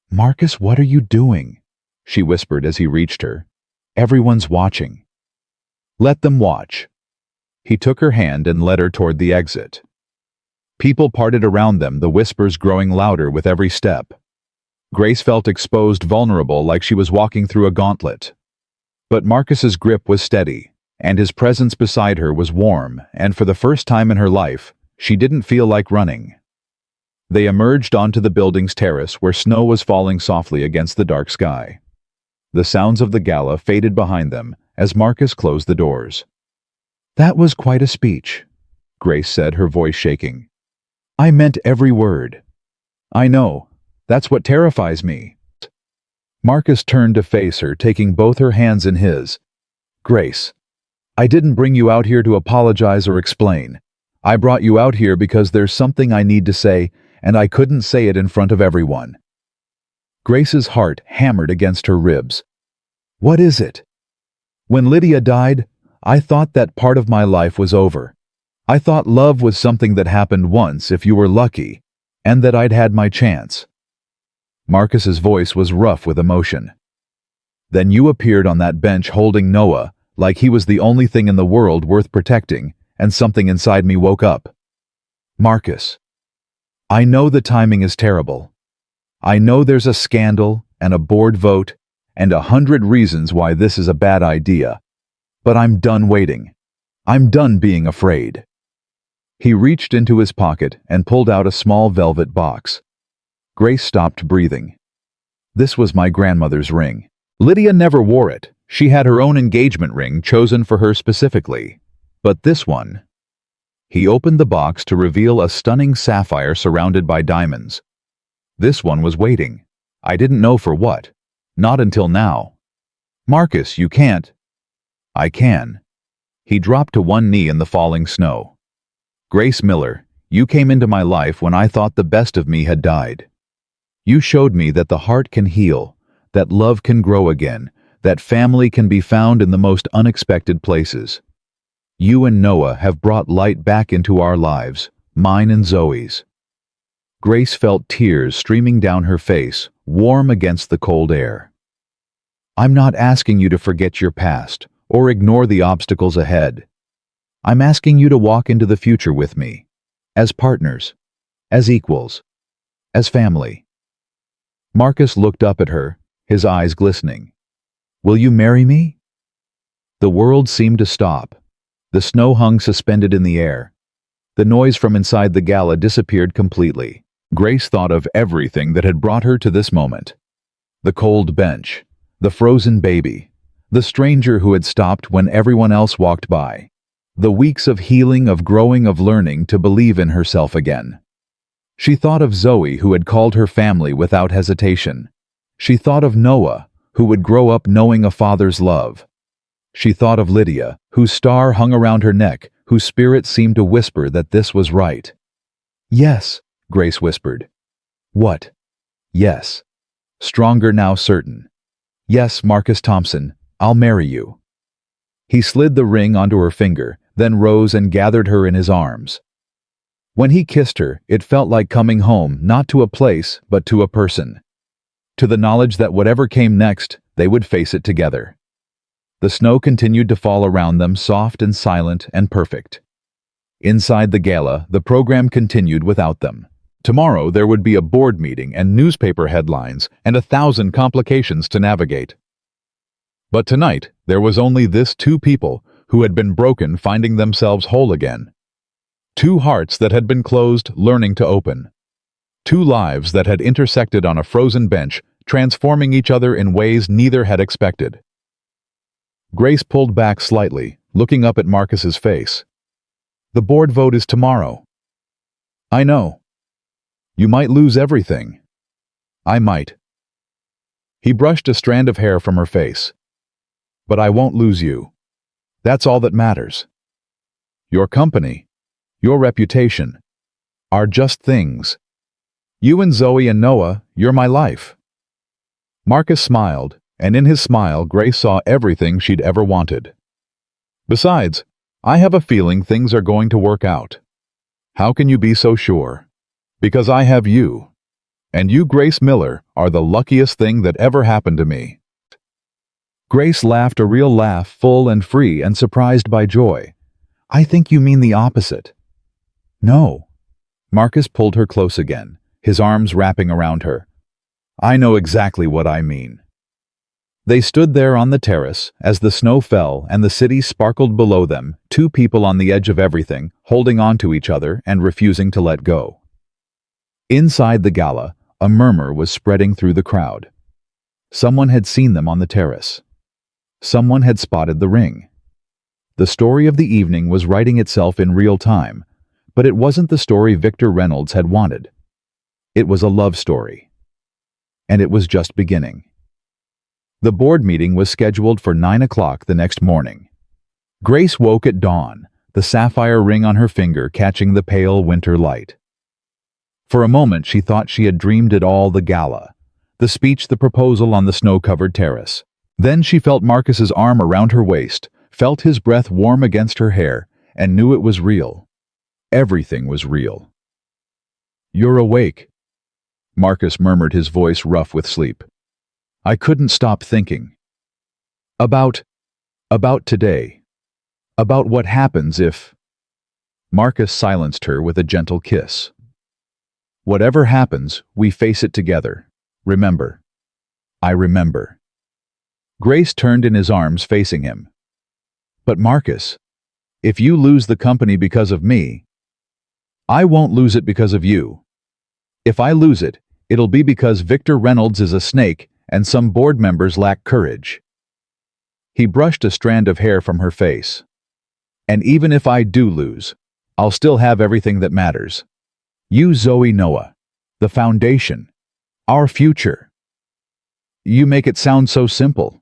"Marcus, what are you doing?" she whispered as he reached her. "Everyone's watching." "Let them watch." He took her hand and led her toward the exit. People parted around them, the whispers growing louder with every step. Grace felt exposed, vulnerable, like she was walking through a gauntlet. But Marcus's grip was steady, and his presence beside her was warm, and for the first time in her life, she didn't feel like running. They emerged onto the building's terrace where snow was falling softly against the dark sky. The sounds of the gala faded behind them as Marcus closed the doors. "That was quite a speech," Grace said, her voice shaking. "I meant every word." "I know. That's what terrifies me." Marcus turned to face her, taking both her hands in his. "Grace, I didn't bring you out here to apologize or explain. I brought you out here because there's something I need to say, and I couldn't say it in front of everyone." Grace's heart hammered against her ribs. "What is it?" "When Lydia died, I thought that part of my life was over. I thought love was something that happened once if you were lucky, and that I'd had my chance." Marcus's voice was rough with emotion. "Then you appeared on that bench holding Noah, like he was the only thing in the world worth protecting, and something inside me woke up." "Marcus, I know the timing is terrible. I know there's a scandal and a board vote and 100 reasons why this is a bad idea. But I'm done waiting. I'm done being afraid." He reached into his pocket and pulled out a small velvet box. Grace stopped breathing. "This was my grandmother's ring. Lydia never wore it. She had her own engagement ring chosen for her specifically. But this one..." He opened the box to reveal a stunning sapphire surrounded by diamonds. "This one was waiting. I didn't know for what. Not until now." "Marcus, you can't." "I can." He dropped to one knee in the falling snow. "Grace Miller, you came into my life when I thought the best of me had died. You showed me that the heart can heal, that love can grow again, that family can be found in the most unexpected places. You and Noah have brought light back into our lives, mine and Zoe's." Grace felt tears streaming down her face, warm against the cold air. "I'm not asking you to forget your past or ignore the obstacles ahead. I'm asking you to walk into the future with me, as partners, as equals, as family." Marcus looked up at her, his eyes glistening. "Will you marry me?" The world seemed to stop. The snow hung suspended in the air. The noise from inside the gala disappeared completely. Grace thought of everything that had brought her to this moment. The cold bench, the frozen baby, the stranger who had stopped when everyone else walked by. The weeks of healing, of growing, of learning to believe in herself again. She thought of Zoe, who had called her family without hesitation. She thought of Noah, who would grow up knowing a father's love. She thought of Lydia, whose star hung around her neck, whose spirit seemed to whisper that this was right. "Yes," Grace whispered. "What?" "Yes." Stronger now, certain. "Yes, Marcus Thompson, I'll marry you." He slid the ring onto her finger, then rose and gathered her in his arms. When he kissed her, it felt like coming home, not to a place, but to a person. To the knowledge that whatever came next, they would face it together. The snow continued to fall around them, soft and silent and perfect. Inside the gala, the program continued without them. Tomorrow there would be a board meeting and newspaper headlines and 1,000 complications to navigate. But tonight, there was only this two people who had been broken finding themselves whole again. Two hearts that had been closed learning to open. Two lives that had intersected on a frozen bench, transforming each other in ways neither had expected. Grace pulled back slightly, looking up at Marcus's face. "The board vote is tomorrow." "I know. You might lose everything." "I might." He brushed a strand of hair from her face. "But I won't lose you. That's all that matters. Your company, your reputation, are just things. You and Zoe and Noah, you're my life." Marcus smiled, and in his smile Grace saw everything she'd ever wanted. "Besides, I have a feeling things are going to work out." "How can you be so sure?" "Because I have you. And you, Grace Miller, are the luckiest thing that ever happened to me." Grace laughed, a real laugh, full and free and surprised by joy. "I think you mean the opposite." "No." Marcus pulled her close again, his arms wrapping around her. "I know exactly what I mean." They stood there on the terrace as the snow fell and the city sparkled below them, two people on the edge of everything, holding on to each other and refusing to let go. Inside the gala, a murmur was spreading through the crowd. Someone had seen them on the terrace. Someone had spotted the ring. The story of the evening was writing itself in real time, but it wasn't the story Victor Reynolds had wanted. It was a love story. And it was just beginning. The board meeting was scheduled for 9 o'clock the next morning. Grace woke at dawn, the sapphire ring on her finger catching the pale winter light. For a moment she thought she had dreamed it all, the gala, the speech, the proposal on the snow-covered terrace. Then she felt Marcus's arm around her waist, felt his breath warm against her hair, and knew it was real. Everything was real. "You're awake," Marcus murmured, his voice rough with sleep. "I couldn't stop thinking. About today. About what happens if—" Marcus silenced her with a gentle kiss. "Whatever happens, we face it together. Remember." "I remember." Grace turned in his arms, facing him. "But Marcus, if you lose the company because of me, I won't lose it because of you. If I lose it, it'll be because Victor Reynolds is a snake and some board members lack courage." He brushed a strand of hair from her face. "And even if I do lose, I'll still have everything that matters. You, Zoe, Noah, the foundation, our future." "You make it sound so simple."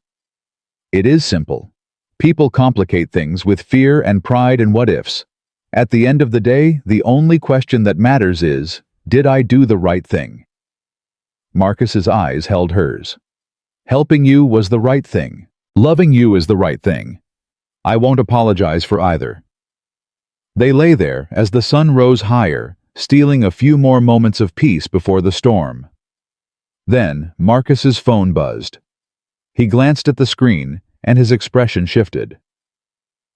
"It is simple. People complicate things with fear and pride and what-ifs. At the end of the day, the only question that matters is, did I do the right thing?" Marcus's eyes held hers. "Helping you was the right thing. Loving you is the right thing. I won't apologize for either." They lay there as the sun rose higher, stealing a few more moments of peace before the storm. Then Marcus's phone buzzed. He glanced at the screen, and his expression shifted.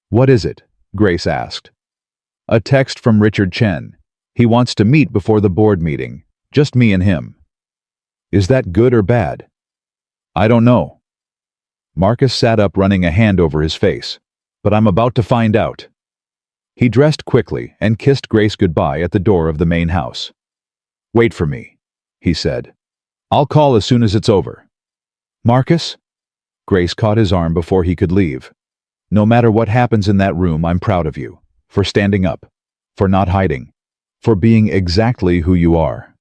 "What is it?" Grace asked. "A text from Richard Chen. He wants to meet before the board meeting. Just me and him." Is that good or bad? I don't know. Marcus sat up, running a hand over his face. But I'm about to find out. He dressed quickly and kissed Grace goodbye at the door of the main house. Wait for me, he said. I'll call as soon as it's over. Marcus? Grace caught his arm before he could leave. No matter what happens in that room, I'm proud of you. For standing up. For not hiding. For being exactly who you are.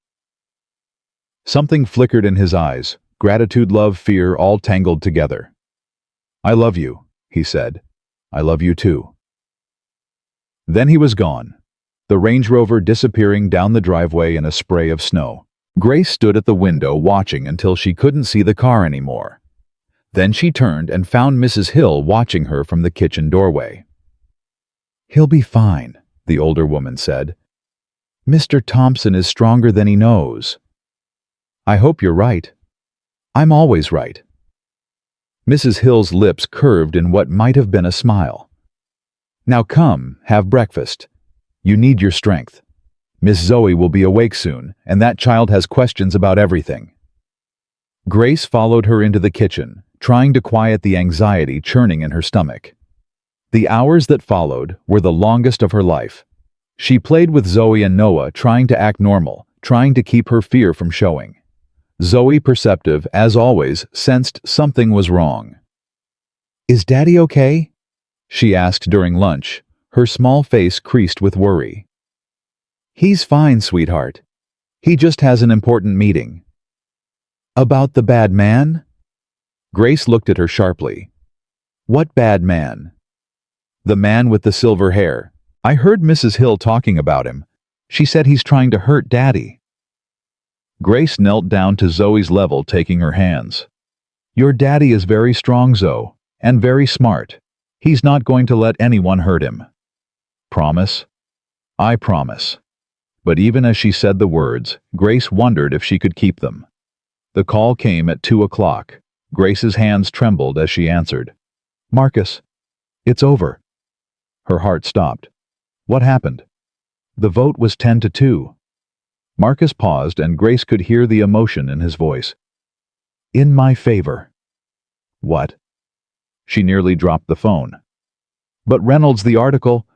Something flickered in his eyes. Gratitude, love, fear, all tangled together. I love you, he said. I love you too. Then he was gone, the Range Rover disappearing down the driveway in a spray of snow. Grace stood at the window watching until she couldn't see the car anymore. Then she turned and found Mrs. Hill watching her from the kitchen doorway. He'll be fine, the older woman said. Mr. Thompson is stronger than he knows. I hope you're right. I'm always right. Mrs. Hill's lips curved in what might have been a smile. Now come, have breakfast. You need your strength. Miss Zoe will be awake soon, and that child has questions about everything. Grace followed her into the kitchen, trying to quiet the anxiety churning in her stomach. The hours that followed were the longest of her life. She played with Zoe and Noah, trying to act normal, trying to keep her fear from showing. Zoe, perceptive as always, sensed something was wrong. Is Daddy okay? She asked during lunch, her small face creased with worry. He's fine, sweetheart. He just has an important meeting. About the bad man? Grace looked at her sharply. What bad man? The man with the silver hair. I heard Mrs. Hill talking about him. She said he's trying to hurt Daddy. Grace knelt down to Zoe's level, taking her hands. Your daddy is very strong, Zoe, and very smart. He's not going to let anyone hurt him. Promise? I promise. But even as she said the words, Grace wondered if she could keep them. The call came at 2 o'clock. Grace's hands trembled as she answered. Marcus, it's over. Her heart stopped. What happened? The vote was 10-2. Marcus paused, and Grace could hear the emotion in his voice. In my favor. What? She nearly dropped the phone. But Reynolds, the article...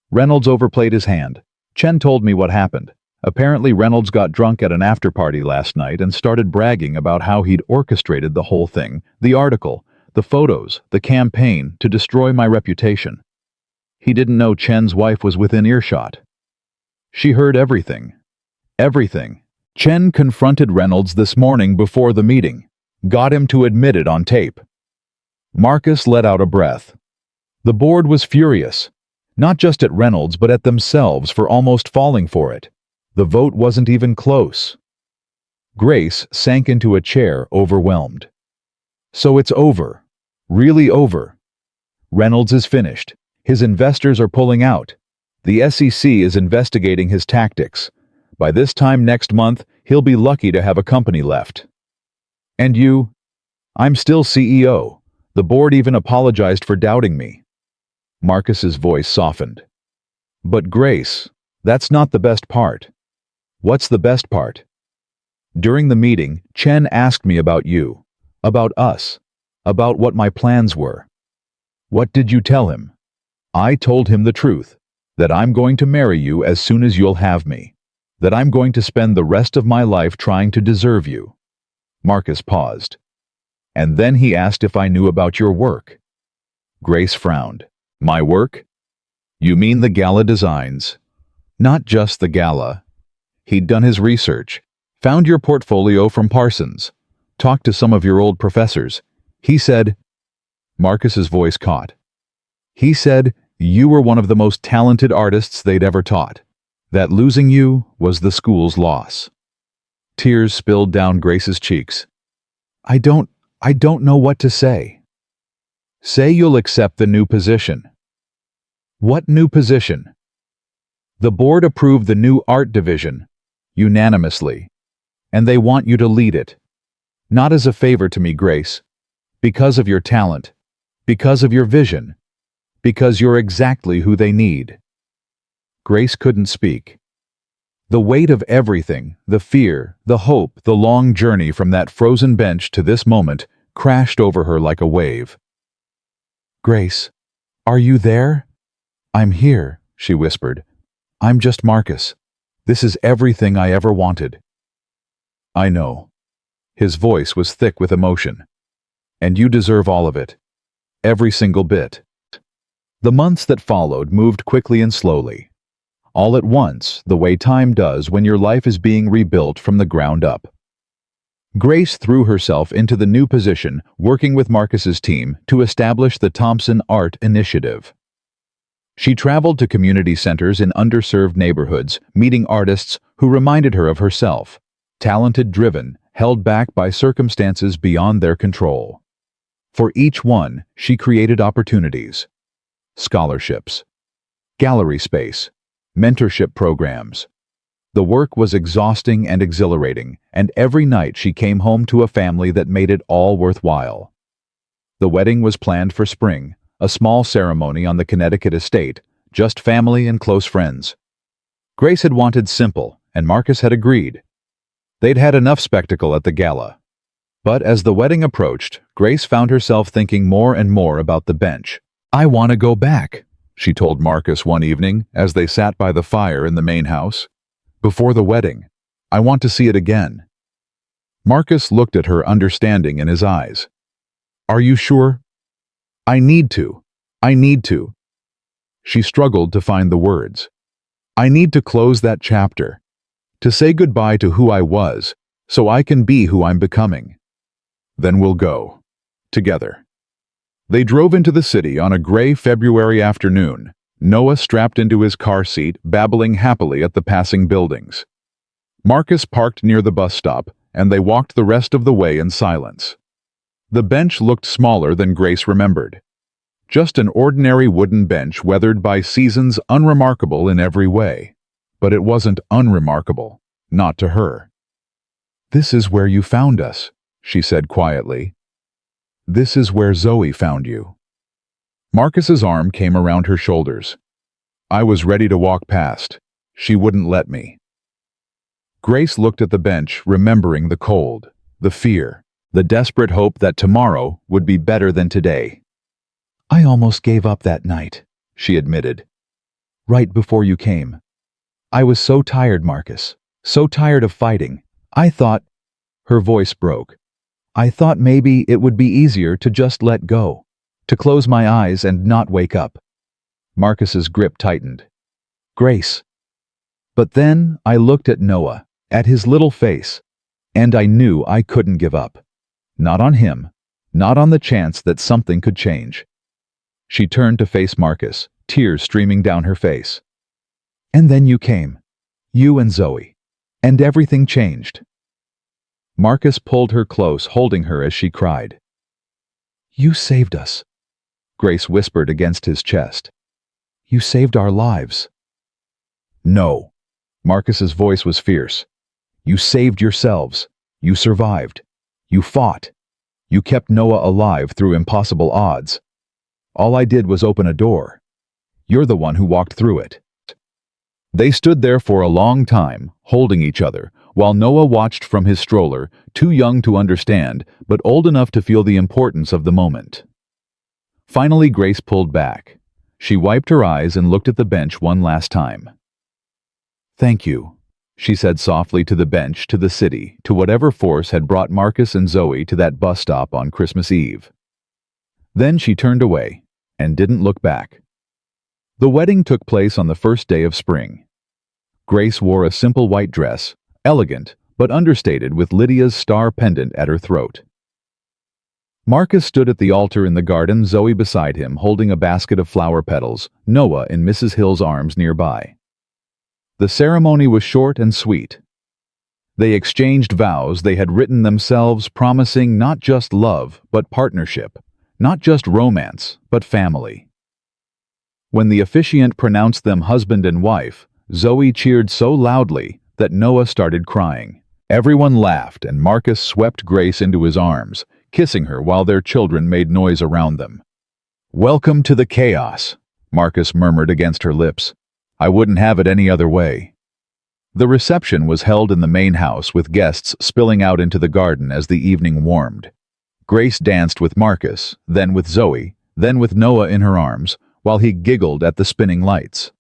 Reynolds overplayed his hand. Chen told me what happened. Apparently Reynolds got drunk at an after-party last night and started bragging about how he'd orchestrated the whole thing, the article, the photos, the campaign, to destroy my reputation. He didn't know Chen's wife was within earshot. She heard everything. Everything. Chen confronted Reynolds this morning before the meeting. Got him to admit it on tape. Marcus let out a breath. The board was furious. Not just at Reynolds, but at themselves for almost falling for it. The vote wasn't even close. Grace sank into a chair, overwhelmed. So it's over. Really over. Reynolds is finished. His investors are pulling out. The SEC is investigating his tactics. By this time next month, he'll be lucky to have a company left. And you? I'm still CEO. The board even apologized for doubting me. Marcus's voice softened. But Grace, that's not the best part. What's the best part? During the meeting, Chen asked me about you, about us, about what my plans were. What did you tell him? I told him the truth, that I'm going to marry you as soon as you'll have me, that I'm going to spend the rest of my life trying to deserve you. Marcus paused. And then he asked if I knew about your work. Grace frowned. My work? You mean the gala designs? Not just the gala. He'd done his research, found your portfolio from Parsons, talked to some of your old professors. He said... Marcus's voice caught. He said you were one of the most talented artists they'd ever taught, that losing you was the school's loss. Tears spilled down Grace's cheeks. I don't know what to say. Say you'll accept the new position. What new position? The board approved the new art division, unanimously, and they want you to lead it. Not as a favor to me, Grace, because of your talent, because of your vision, because you're exactly who they need. Grace couldn't speak. The weight of everything, the fear, the hope, the long journey from that frozen bench to this moment, crashed over her like a wave. "Grace, are you there?" "I'm here," she whispered. "I'm just Marcus. This is everything I ever wanted." "I know." His voice was thick with emotion. "And you deserve all of it. Every single bit." The months that followed moved quickly and slowly. All at once, the way time does when your life is being rebuilt from the ground up. Grace threw herself into the new position, working with Marcus's team to establish the Thompson Art Initiative. She traveled to community centers in underserved neighborhoods, meeting artists who reminded her of herself, talented, driven, held back by circumstances beyond their control. For each one, she created opportunities: scholarships, gallery space, mentorship programs. The work was exhausting and exhilarating, and every night she came home to a family that made it all worthwhile. The wedding was planned for spring, a small ceremony on the Connecticut estate, just family and close friends. Grace had wanted simple, and Marcus had agreed. They'd had enough spectacle at the gala. But as the wedding approached, Grace found herself thinking more and more about the bench. "I want to go back," she told Marcus one evening as they sat by the fire in the main house. "Before the wedding, I want to see it again." Marcus looked at her, understanding in his eyes. "Are you sure?" "I need to. I need to." She struggled to find the words. "I need to close that chapter. To say goodbye to who I was, so I can be who I'm becoming. Then we'll go. Together." They drove into the city on a gray February afternoon, Noah strapped into his car seat, babbling happily at the passing buildings. Marcus parked near the bus stop, and they walked the rest of the way in silence. The bench looked smaller than Grace remembered. Just an ordinary wooden bench weathered by seasons, unremarkable in every way. But it wasn't unremarkable, not to her. "This is where you found us," she said quietly. "This is where Zoe found you." Marcus's arm came around her shoulders. I was ready to walk past. She wouldn't let me. Grace looked at the bench, remembering the cold, the fear, the desperate hope that tomorrow would be better than today. "I almost gave up that night," she admitted. "Right before you came. I was so tired, Marcus. So tired of fighting. I thought—" Her voice broke. "I thought maybe it would be easier to just let go, to close my eyes and not wake up." Marcus's grip tightened. "Grace." But then I looked at Noah, at his little face, and I knew I couldn't give up. Not on him, not on the chance that something could change. She turned to face Marcus, tears streaming down her face. "And then you came. You and Zoe. And everything changed." Marcus pulled her close, holding her as she cried. "You saved us," Grace whispered against his chest. "You saved our lives." "No." Marcus's voice was fierce. "You saved yourselves. You survived. You fought. You kept Noah alive through impossible odds. All I did was open a door. You're the one who walked through it." They stood there for a long time, holding each other, while Noah watched from his stroller, too young to understand, but old enough to feel the importance of the moment. Finally, Grace pulled back. She wiped her eyes and looked at the bench one last time. "Thank you," she said softly, to the bench, to the city, to whatever force had brought Marcus and Zoe to that bus stop on Christmas Eve. Then she turned away, and didn't look back. The wedding took place on the first day of spring. Grace wore a simple white dress, elegant but understated, with Lydia's star pendant at her throat. Marcus stood at the altar in the garden, Zoe beside him, holding a basket of flower petals, Noah in Mrs. Hill's arms nearby. The ceremony was short and sweet. They exchanged vows they had written themselves, promising not just love, but partnership, not just romance, but family. When the officiant pronounced them husband and wife, Zoe cheered so loudly that Noah started crying. Everyone laughed, and Marcus swept Grace into his arms, kissing her while their children made noise around them. "Welcome to the chaos," Marcus murmured against her lips. "I wouldn't have it any other way." The reception was held in the main house with guests spilling out into the garden as the evening warmed. Grace danced with Marcus, then with Zoe, then with Noah in her arms, while he giggled at the spinning lights.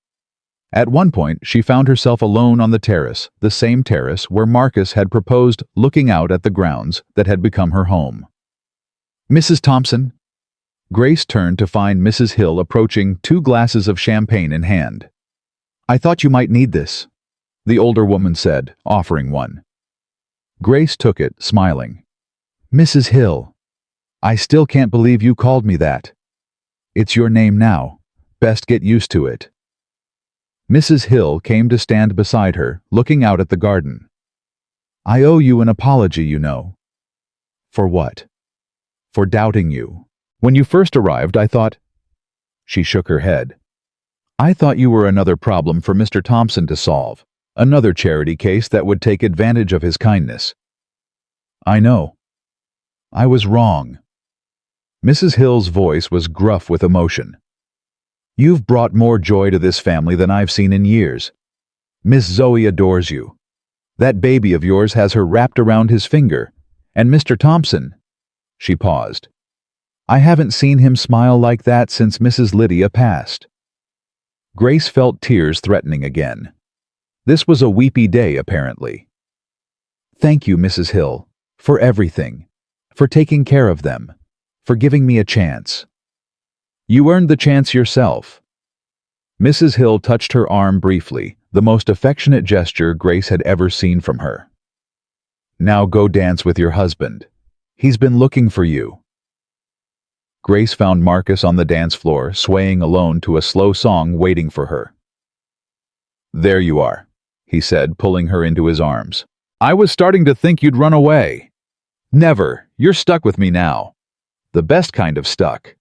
At one point, she found herself alone on the terrace, the same terrace where Marcus had proposed, looking out at the grounds that had become her home. "Mrs. Thompson?" Grace turned to find Mrs. Hill approaching, 2 glasses of champagne in hand. "I thought you might need this," the older woman said, offering one. Grace took it, smiling. "Mrs. Hill, I still can't believe you called me that. It's your name now. Best get used to it." Mrs. Hill came to stand beside her, looking out at the garden. "I owe you an apology, you know." "For what?" "For doubting you. When you first arrived, I thought—" She shook her head. "I thought you were another problem for Mr. Thompson to solve, another charity case that would take advantage of his kindness." "I know. I was wrong." Mrs. Hill's voice was gruff with emotion. "You've brought more joy to this family than I've seen in years. Miss Zoe adores you. That baby of yours has her wrapped around his finger. And Mr. Thompson—" She paused. "I haven't seen him smile like that since Mrs. Lydia passed." Grace felt tears threatening again. This was a weepy day, apparently. "Thank you, Mrs. Hill, for everything, for taking care of them, for giving me a chance." "You earned the chance yourself." Mrs. Hill touched her arm briefly, the most affectionate gesture Grace had ever seen from her. "Now go dance with your husband. He's been looking for you." Grace found Marcus on the dance floor, swaying alone to a slow song waiting for her. "There you are," he said, pulling her into his arms. "I was starting to think you'd run away." "Never. You're stuck with me now. The best kind of stuck."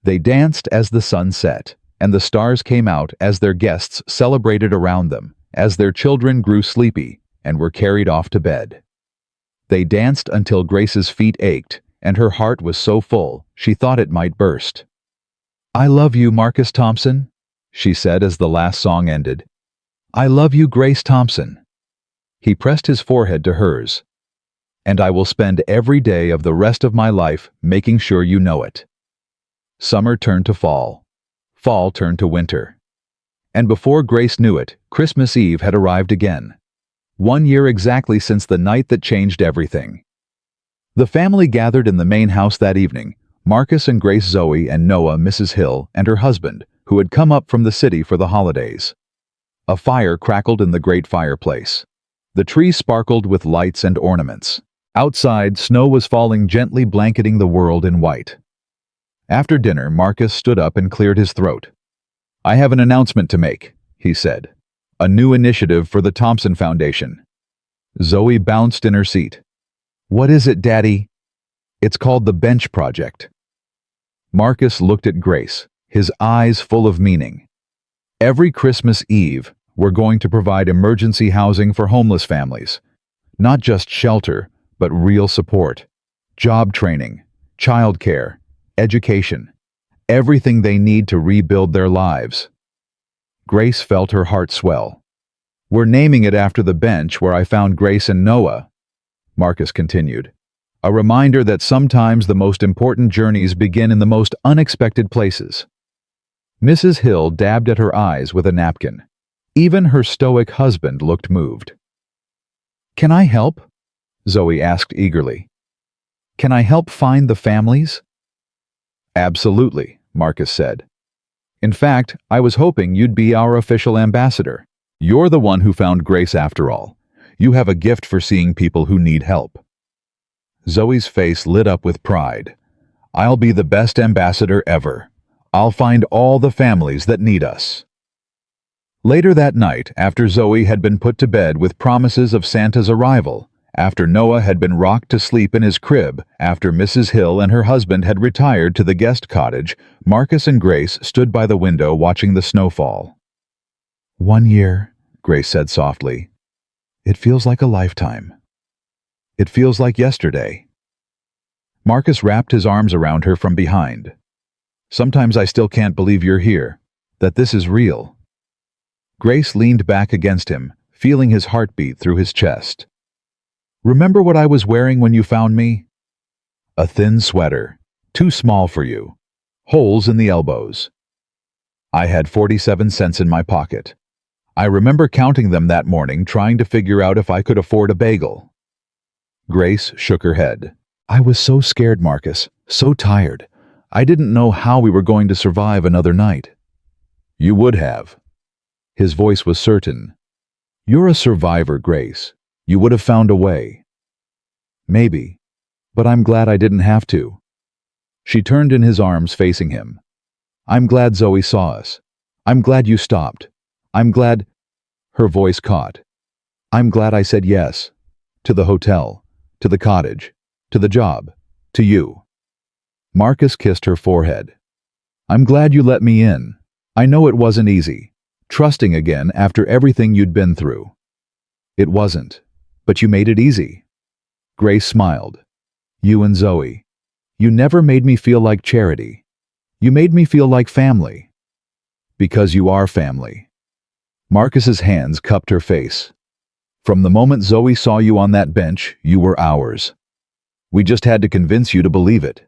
They danced as the sun set, and the stars came out as their guests celebrated around them, as their children grew sleepy and were carried off to bed. They danced until Grace's feet ached, and her heart was so full she thought it might burst. "I love you, Marcus Thompson," she said as the last song ended. "I love you, Grace Thompson." He pressed his forehead to hers. "And I will spend every day of the rest of my life making sure you know it." Summer turned to fall. Fall turned to winter. And before Grace knew it, Christmas Eve had arrived again. 1 year exactly since the night that changed everything. The family gathered in the main house that evening, Marcus and Grace, Zoe and Noah, Mrs. Hill, and her husband, who had come up from the city for the holidays. A fire crackled in the great fireplace. The tree sparkled with lights and ornaments. Outside, snow was falling, gently blanketing the world in white. After dinner, Marcus stood up and cleared his throat. "I have an announcement to make," he said. "A new initiative for the Thompson Foundation." Zoe bounced in her seat. "What is it, Daddy?" "It's called the Bench Project." Marcus looked at Grace, his eyes full of meaning. "Every Christmas Eve, we're going to provide emergency housing for homeless families. Not just shelter, but real support. Job training, childcare, education, everything they need to rebuild their lives." Grace felt her heart swell. "We're naming it after the bench where I found Grace and Noah," Marcus continued. "A reminder that sometimes the most important journeys begin in the most unexpected places." Mrs. Hill dabbed at her eyes with a napkin. Even her stoic husband looked moved. "Can I help?" Zoe asked eagerly. "Can I help find the families?" "Absolutely," Marcus said. "In fact, I was hoping you'd be our official ambassador. You're the one who found Grace after all. You have a gift for seeing people who need help." Zoe's face lit up with pride. "I'll be the best ambassador ever. I'll find all the families that need us." Later that night, after Zoe had been put to bed with promises of Santa's arrival, after Noah had been rocked to sleep in his crib, after Mrs. Hill and her husband had retired to the guest cottage, Marcus and Grace stood by the window watching the snowfall. "1 year," Grace said softly. "It feels like a lifetime. It feels like yesterday." Marcus wrapped his arms around her from behind. "Sometimes I still can't believe you're here, that this is real." Grace leaned back against him, feeling his heartbeat through his chest. "Remember what I was wearing when you found me? A thin sweater, too small for you, holes in the elbows. I had 47 cents in my pocket. I remember counting them that morning, trying to figure out if I could afford a bagel." Grace shook her head. "I was so scared, Marcus, so tired. I didn't know how we were going to survive another night." "You would have." His voice was certain. "You're a survivor, Grace. You would have found a way." "Maybe, but I'm glad I didn't have to." She turned in his arms, facing him. "I'm glad Zoe saw us. I'm glad you stopped. I'm glad—" Her voice caught. "I'm glad I said yes. To the hotel, to the cottage, to the job, to you." Marcus kissed her forehead. "I'm glad you let me in. I know it wasn't easy, trusting again after everything you'd been through." "It wasn't, but you made it easy." Grace smiled. "You and Zoe. You never made me feel like charity. You made me feel like family." "Because you are family." Marcus's hands cupped her face. "From the moment Zoe saw you on that bench, you were ours. We just had to convince you to believe it."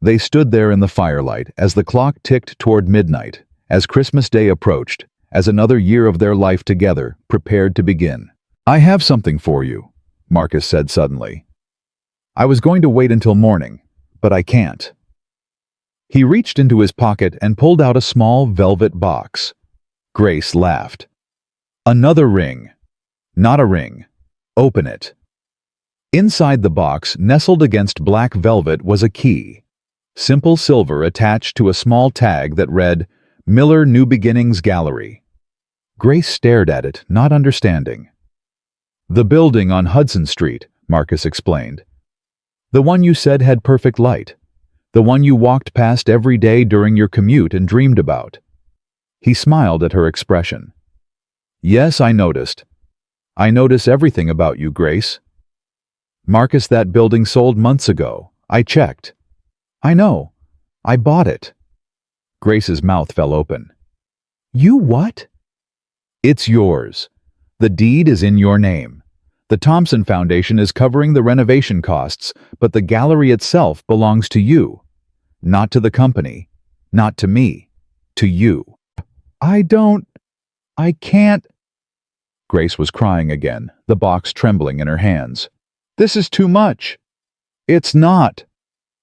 They stood there in the firelight as the clock ticked toward midnight, as Christmas Day approached, as another year of their life together prepared to begin. "I have something for you," Marcus said suddenly. "I was going to wait until morning, but I can't." He reached into his pocket and pulled out a small velvet box. Grace laughed. "Another ring." "Not a ring. Open it." Inside the box, nestled against black velvet, was a key. Simple silver attached to a small tag that read, "Miller New Beginnings Gallery." Grace stared at it, not understanding. "The building on Hudson Street," Marcus explained. "The one you said had perfect light. The one you walked past every day during your commute and dreamed about." He smiled at her expression. "Yes, I noticed. I notice everything about you, Grace." "Marcus, that building sold months ago. I checked." "I know. I bought it." Grace's mouth fell open. "You what?" "It's yours. The deed is in your name. The Thompson Foundation is covering the renovation costs, but the gallery itself belongs to you. Not to the company. Not to me. To you." I can't." Grace was crying again, the box trembling in her hands. "This is too much." "It's not."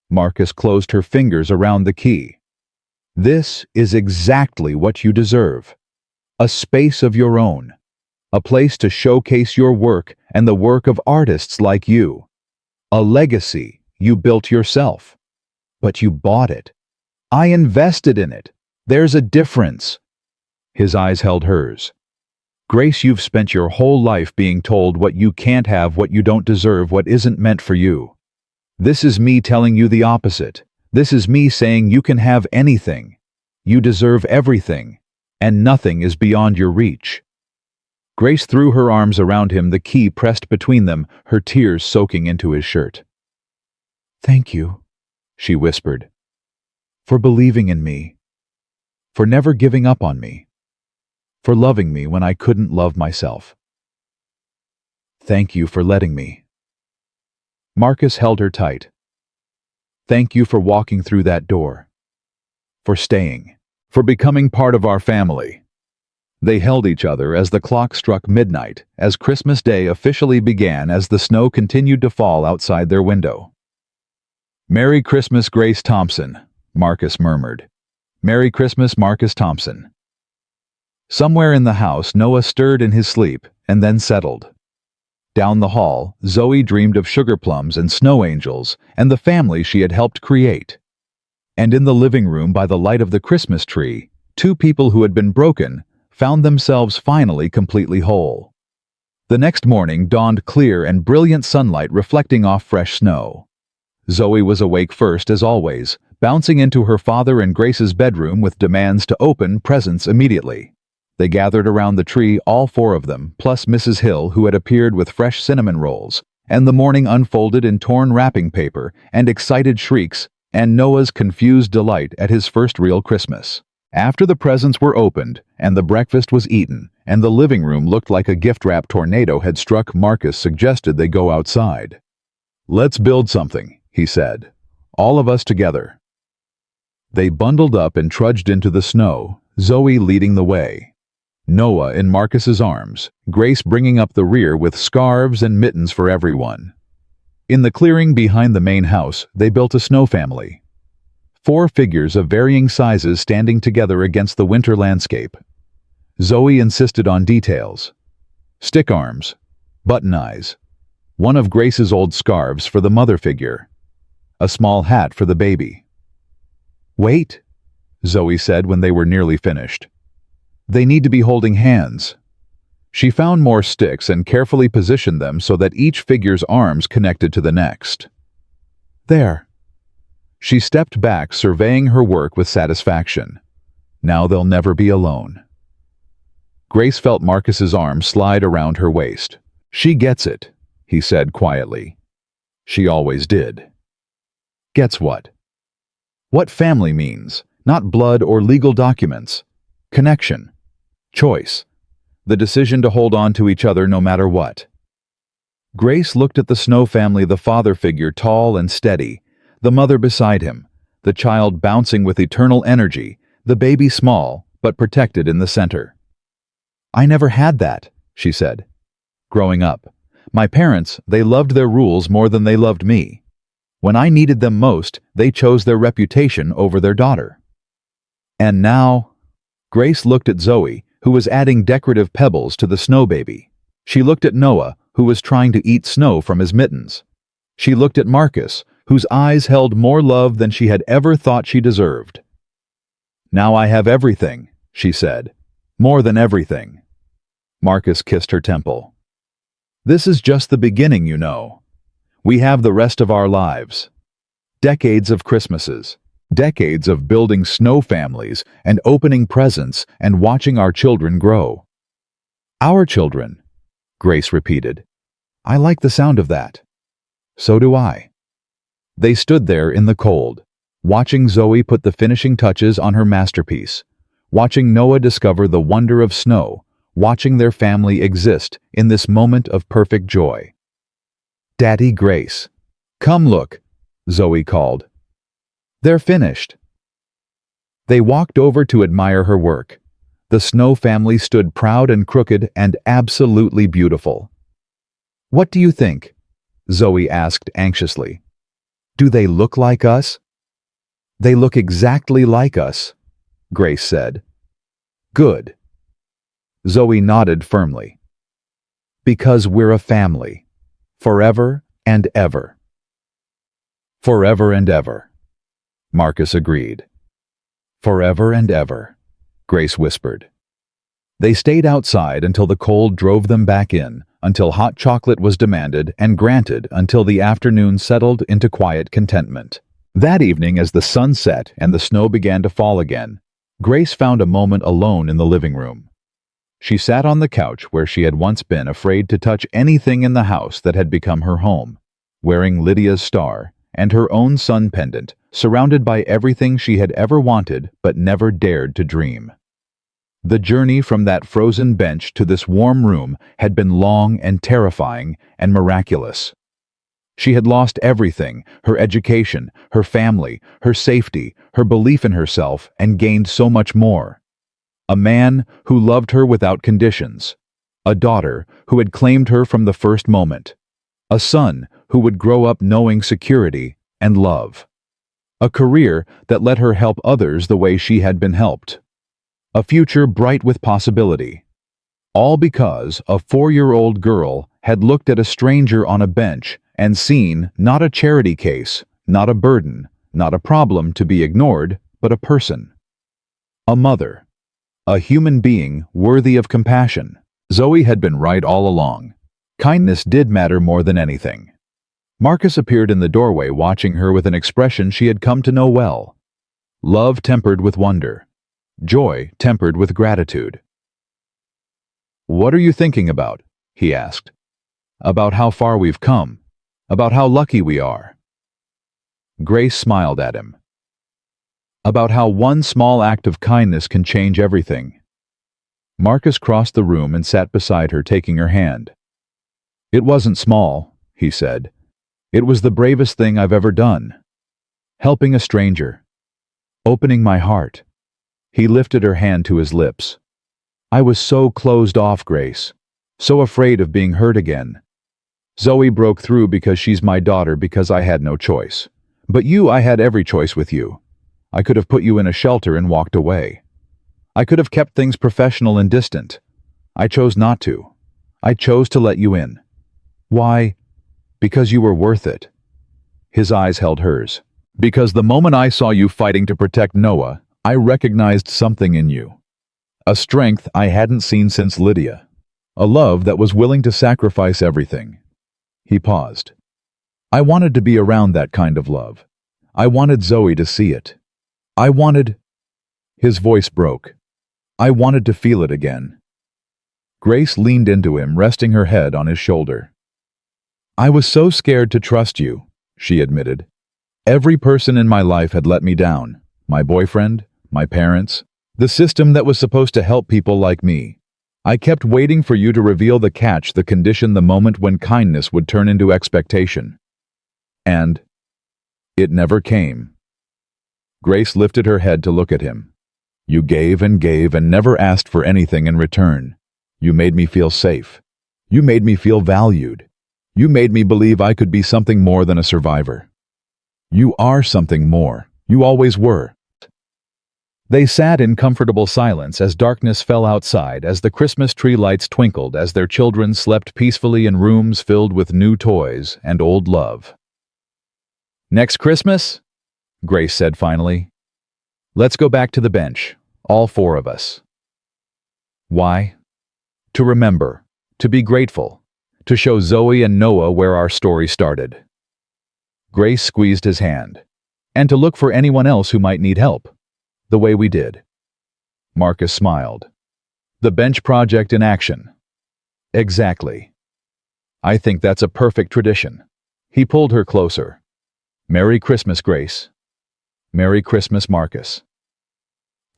Marcus closed her fingers around the key. "This is exactly what you deserve. A space of your own. A place to showcase your work and the work of artists like you. A legacy you built yourself. But you bought it. I invested in it. There's a difference." His eyes held hers. "Grace, you've spent your whole life being told what you can't have, what you don't deserve, what isn't meant for you. This is me telling you the opposite. This is me saying you can have anything. You deserve everything, and nothing is beyond your reach." Grace threw her arms around him, the key pressed between them, her tears soaking into his shirt. "Thank you," she whispered, "for believing in me, for never giving up on me, for loving me when I couldn't love myself. Thank you for letting me." Marcus held her tight. "Thank you for walking through that door, for staying, for becoming part of our family." They held each other as the clock struck midnight, as Christmas Day officially began, as the snow continued to fall outside their window. "Merry Christmas, Grace Thompson," Marcus murmured. "Merry Christmas, Marcus Thompson." Somewhere in the house, Noah stirred in his sleep and then settled. Down the hall, Zoe dreamed of sugar plums and snow angels and the family she had helped create. And in the living room, by the light of the Christmas tree, two people who had been broken found themselves finally completely whole. The next morning dawned clear and brilliant sunlight reflecting off fresh snow. Zoe was awake first, as always, bouncing into her father and Grace's bedroom with demands to open presents immediately. They gathered around the tree, all four of them, plus Mrs. Hill, who had appeared with fresh cinnamon rolls, and the morning unfolded in torn wrapping paper and excited shrieks, and Noah's confused delight at his first real Christmas. After the presents were opened and the breakfast was eaten, and the living room looked like a gift-wrap tornado had struck. Marcus suggested they go outside. "Let's build something," he said. "All of us together." They bundled up and trudged into the snow, Zoe leading the way. Noah in Marcus's arms, Grace bringing up the rear with scarves and mittens for everyone. In the clearing behind the main house, they built a snow family. 4 figures of varying sizes standing together against the winter landscape. Zoe insisted on details. Stick arms, button eyes, one of Grace's old scarves for the mother figure, a small hat for the baby. "Wait," Zoe said when they were nearly finished. "They need to be holding hands." She found more sticks and carefully positioned them so that each figure's arms connected to the next. "There." She stepped back, surveying her work with satisfaction. Now they'll never be alone. Grace felt Marcus's arm slide around her waist. "She gets it," he said quietly. She always did. Gets what? What family means, not blood or legal documents. Connection. Choice. The decision to hold on to each other no matter what. Grace looked at the Snow family, the father figure tall and steady, the mother beside him, the child bouncing with eternal energy, the baby small but protected in the center. "I never had that," she said. "Growing up, my parents, they loved their rules more than they loved me. When I needed them most, they chose their reputation over their daughter." And now, Grace looked at Zoe, who was adding decorative pebbles to the snow baby. She looked at Noah, who was trying to eat snow from his mittens. She looked at Marcus, whose eyes held more love than she had ever thought she deserved. "Now I have everything," she said. "More than everything." Marcus kissed her temple. "This is just the beginning, you know. We have the rest of our lives. Decades of Christmases. Decades of building snow families and opening presents and watching our children grow." "Our children," Grace repeated. "I like the sound of that." "So do I." They stood there in the cold, watching Zoe put the finishing touches on her masterpiece, watching Noah discover the wonder of snow, watching their family exist in this moment of perfect joy. "Daddy, Grace, come look," Zoe called. "They're finished." They walked over to admire her work. The Snow family stood proud and crooked and absolutely beautiful. "What do you think?" Zoe asked anxiously. "Do they look like us?" "They look exactly like us," Grace said. "Good." Zoe nodded firmly. "Because we're a family. Forever and ever." "Forever and ever," Marcus agreed. "Forever and ever," Grace whispered. They stayed outside until the cold drove them back in, until hot chocolate was demanded and granted, until the afternoon settled into quiet contentment. That evening, as the sun set and the snow began to fall again, Grace found a moment alone in the living room. She sat on the couch where she had once been afraid to touch anything in the house that had become her home, wearing Lydia's star and her own sun pendant, surrounded by everything she had ever wanted but never dared to dream. The journey from that frozen bench to this warm room had been long and terrifying and miraculous. She had lost everything, her education, her family, her safety, her belief in herself, and gained so much more. A man who loved her without conditions. A daughter who had claimed her from the first moment. A son who would grow up knowing security and love. A career that let her help others the way she had been helped. A future bright with possibility. All because a 4-year-old girl had looked at a stranger on a bench and seen not a charity case, not a burden, not a problem to be ignored, but a person. A mother. A human being worthy of compassion. Zoe had been right all along. Kindness did matter more than anything. Marcus appeared in the doorway, watching her with an expression she had come to know well. Love tempered with wonder. Joy tempered with gratitude. "What are you thinking about?" he asked. "About how far we've come. About how lucky we are." Grace smiled at him. "About how one small act of kindness can change everything." Marcus crossed the room and sat beside her, taking her hand. "It wasn't small," he said. "It was the bravest thing I've ever done. Helping a stranger. Opening my heart." He lifted her hand to his lips. "I was so closed off, Grace. So afraid of being hurt again. Zoe broke through because she's my daughter, because I had no choice. But you, I had every choice with you. I could have put you in a shelter and walked away. I could have kept things professional and distant. I chose not to. I chose to let you in. Why? Because you were worth it." His eyes held hers. "Because the moment I saw you fighting to protect Noah, I recognized something in you. A strength I hadn't seen since Lydia. A love that was willing to sacrifice everything." He paused. "I wanted to be around that kind of love. I wanted Zoe to see it. I wanted—" His voice broke. "I wanted to feel it again." Grace leaned into him, resting her head on his shoulder. "I was so scared to trust you," she admitted. "Every person in my life had let me down. My boyfriend, my parents, the system that was supposed to help people like me. I kept waiting for you to reveal the catch, the condition, the moment when kindness would turn into expectation. And it never came." Grace lifted her head to look at him. "You gave and never asked for anything in return. You made me feel safe. You made me feel valued. You made me believe I could be something more than a survivor. You are something more. You always were." They sat in comfortable silence as darkness fell outside, as the Christmas tree lights twinkled, as their children slept peacefully in rooms filled with new toys and old love. "Next Christmas," Grace said finally, "let's go back to the bench, all four of us." "Why?" "To remember, to be grateful, to show Zoe and Noah where our story started." Grace squeezed his hand. "And to look for anyone else who might need help, the way we did." Marcus smiled. "The bench project in action." "Exactly. I think that's a perfect tradition." He pulled her closer. "Merry Christmas, Grace." "Merry Christmas, Marcus."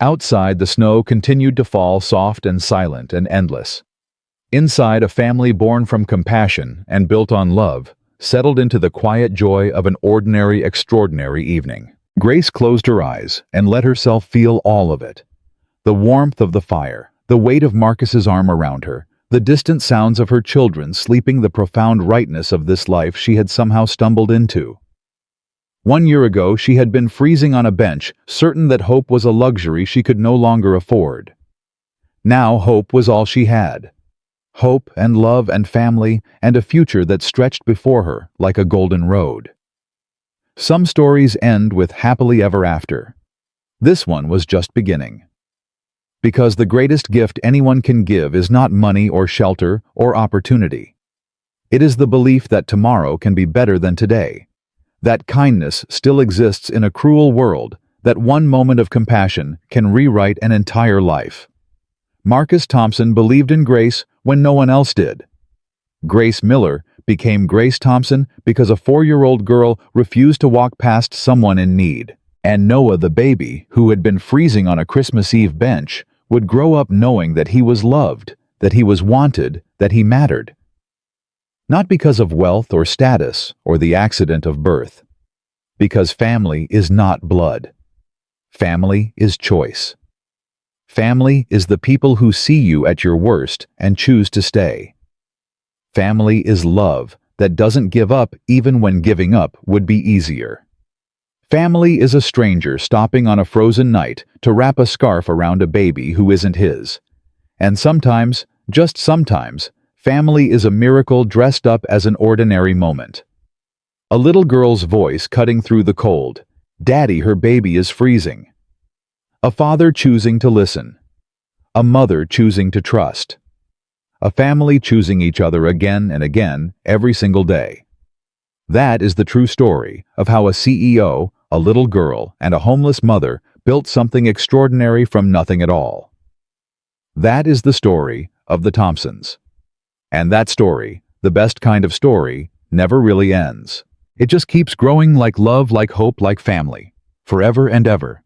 Outside, the snow continued to fall, soft and silent and endless. Inside, a family born from compassion and built on love settled into the quiet joy of an ordinary, extraordinary evening. Grace closed her eyes and let herself feel all of it. The warmth of the fire, the weight of Marcus's arm around her, the distant sounds of her children sleeping, the profound rightness of this life she had somehow stumbled into. 1 year ago, she had been freezing on a bench, certain that hope was a luxury she could no longer afford. Now hope was all she had. Hope and love and family and a future that stretched before her like a golden road. Some stories end with happily ever after. This one was just beginning. Because the greatest gift anyone can give is not money or shelter or opportunity. It is the belief that tomorrow can be better than today. That kindness still exists in a cruel world, that one moment of compassion can rewrite an entire life. Marcus Thompson believed in Grace when no one else did. Grace Miller became Grace Thompson because a 4-year-old girl refused to walk past someone in need. And Noah, the baby, who had been freezing on a Christmas Eve bench, would grow up knowing that he was loved, that he was wanted, that he mattered. Not because of wealth or status or the accident of birth. Because family is not blood. Family is choice. Family is the people who see you at your worst and choose to stay. Family is love that doesn't give up even when giving up would be easier. Family is a stranger stopping on a frozen night to wrap a scarf around a baby who isn't his. And sometimes, just sometimes, family is a miracle dressed up as an ordinary moment. A little girl's voice cutting through the cold. "Daddy, her baby is freezing." A father choosing to listen. A mother choosing to trust. A family choosing each other again and again every single day. That is the true story of how a CEO, a little girl, and a homeless mother built something extraordinary from nothing at all. That is the story of the Thompsons. And that story, the best kind of story, never really ends. It just keeps growing like love, like hope, like family, forever and ever.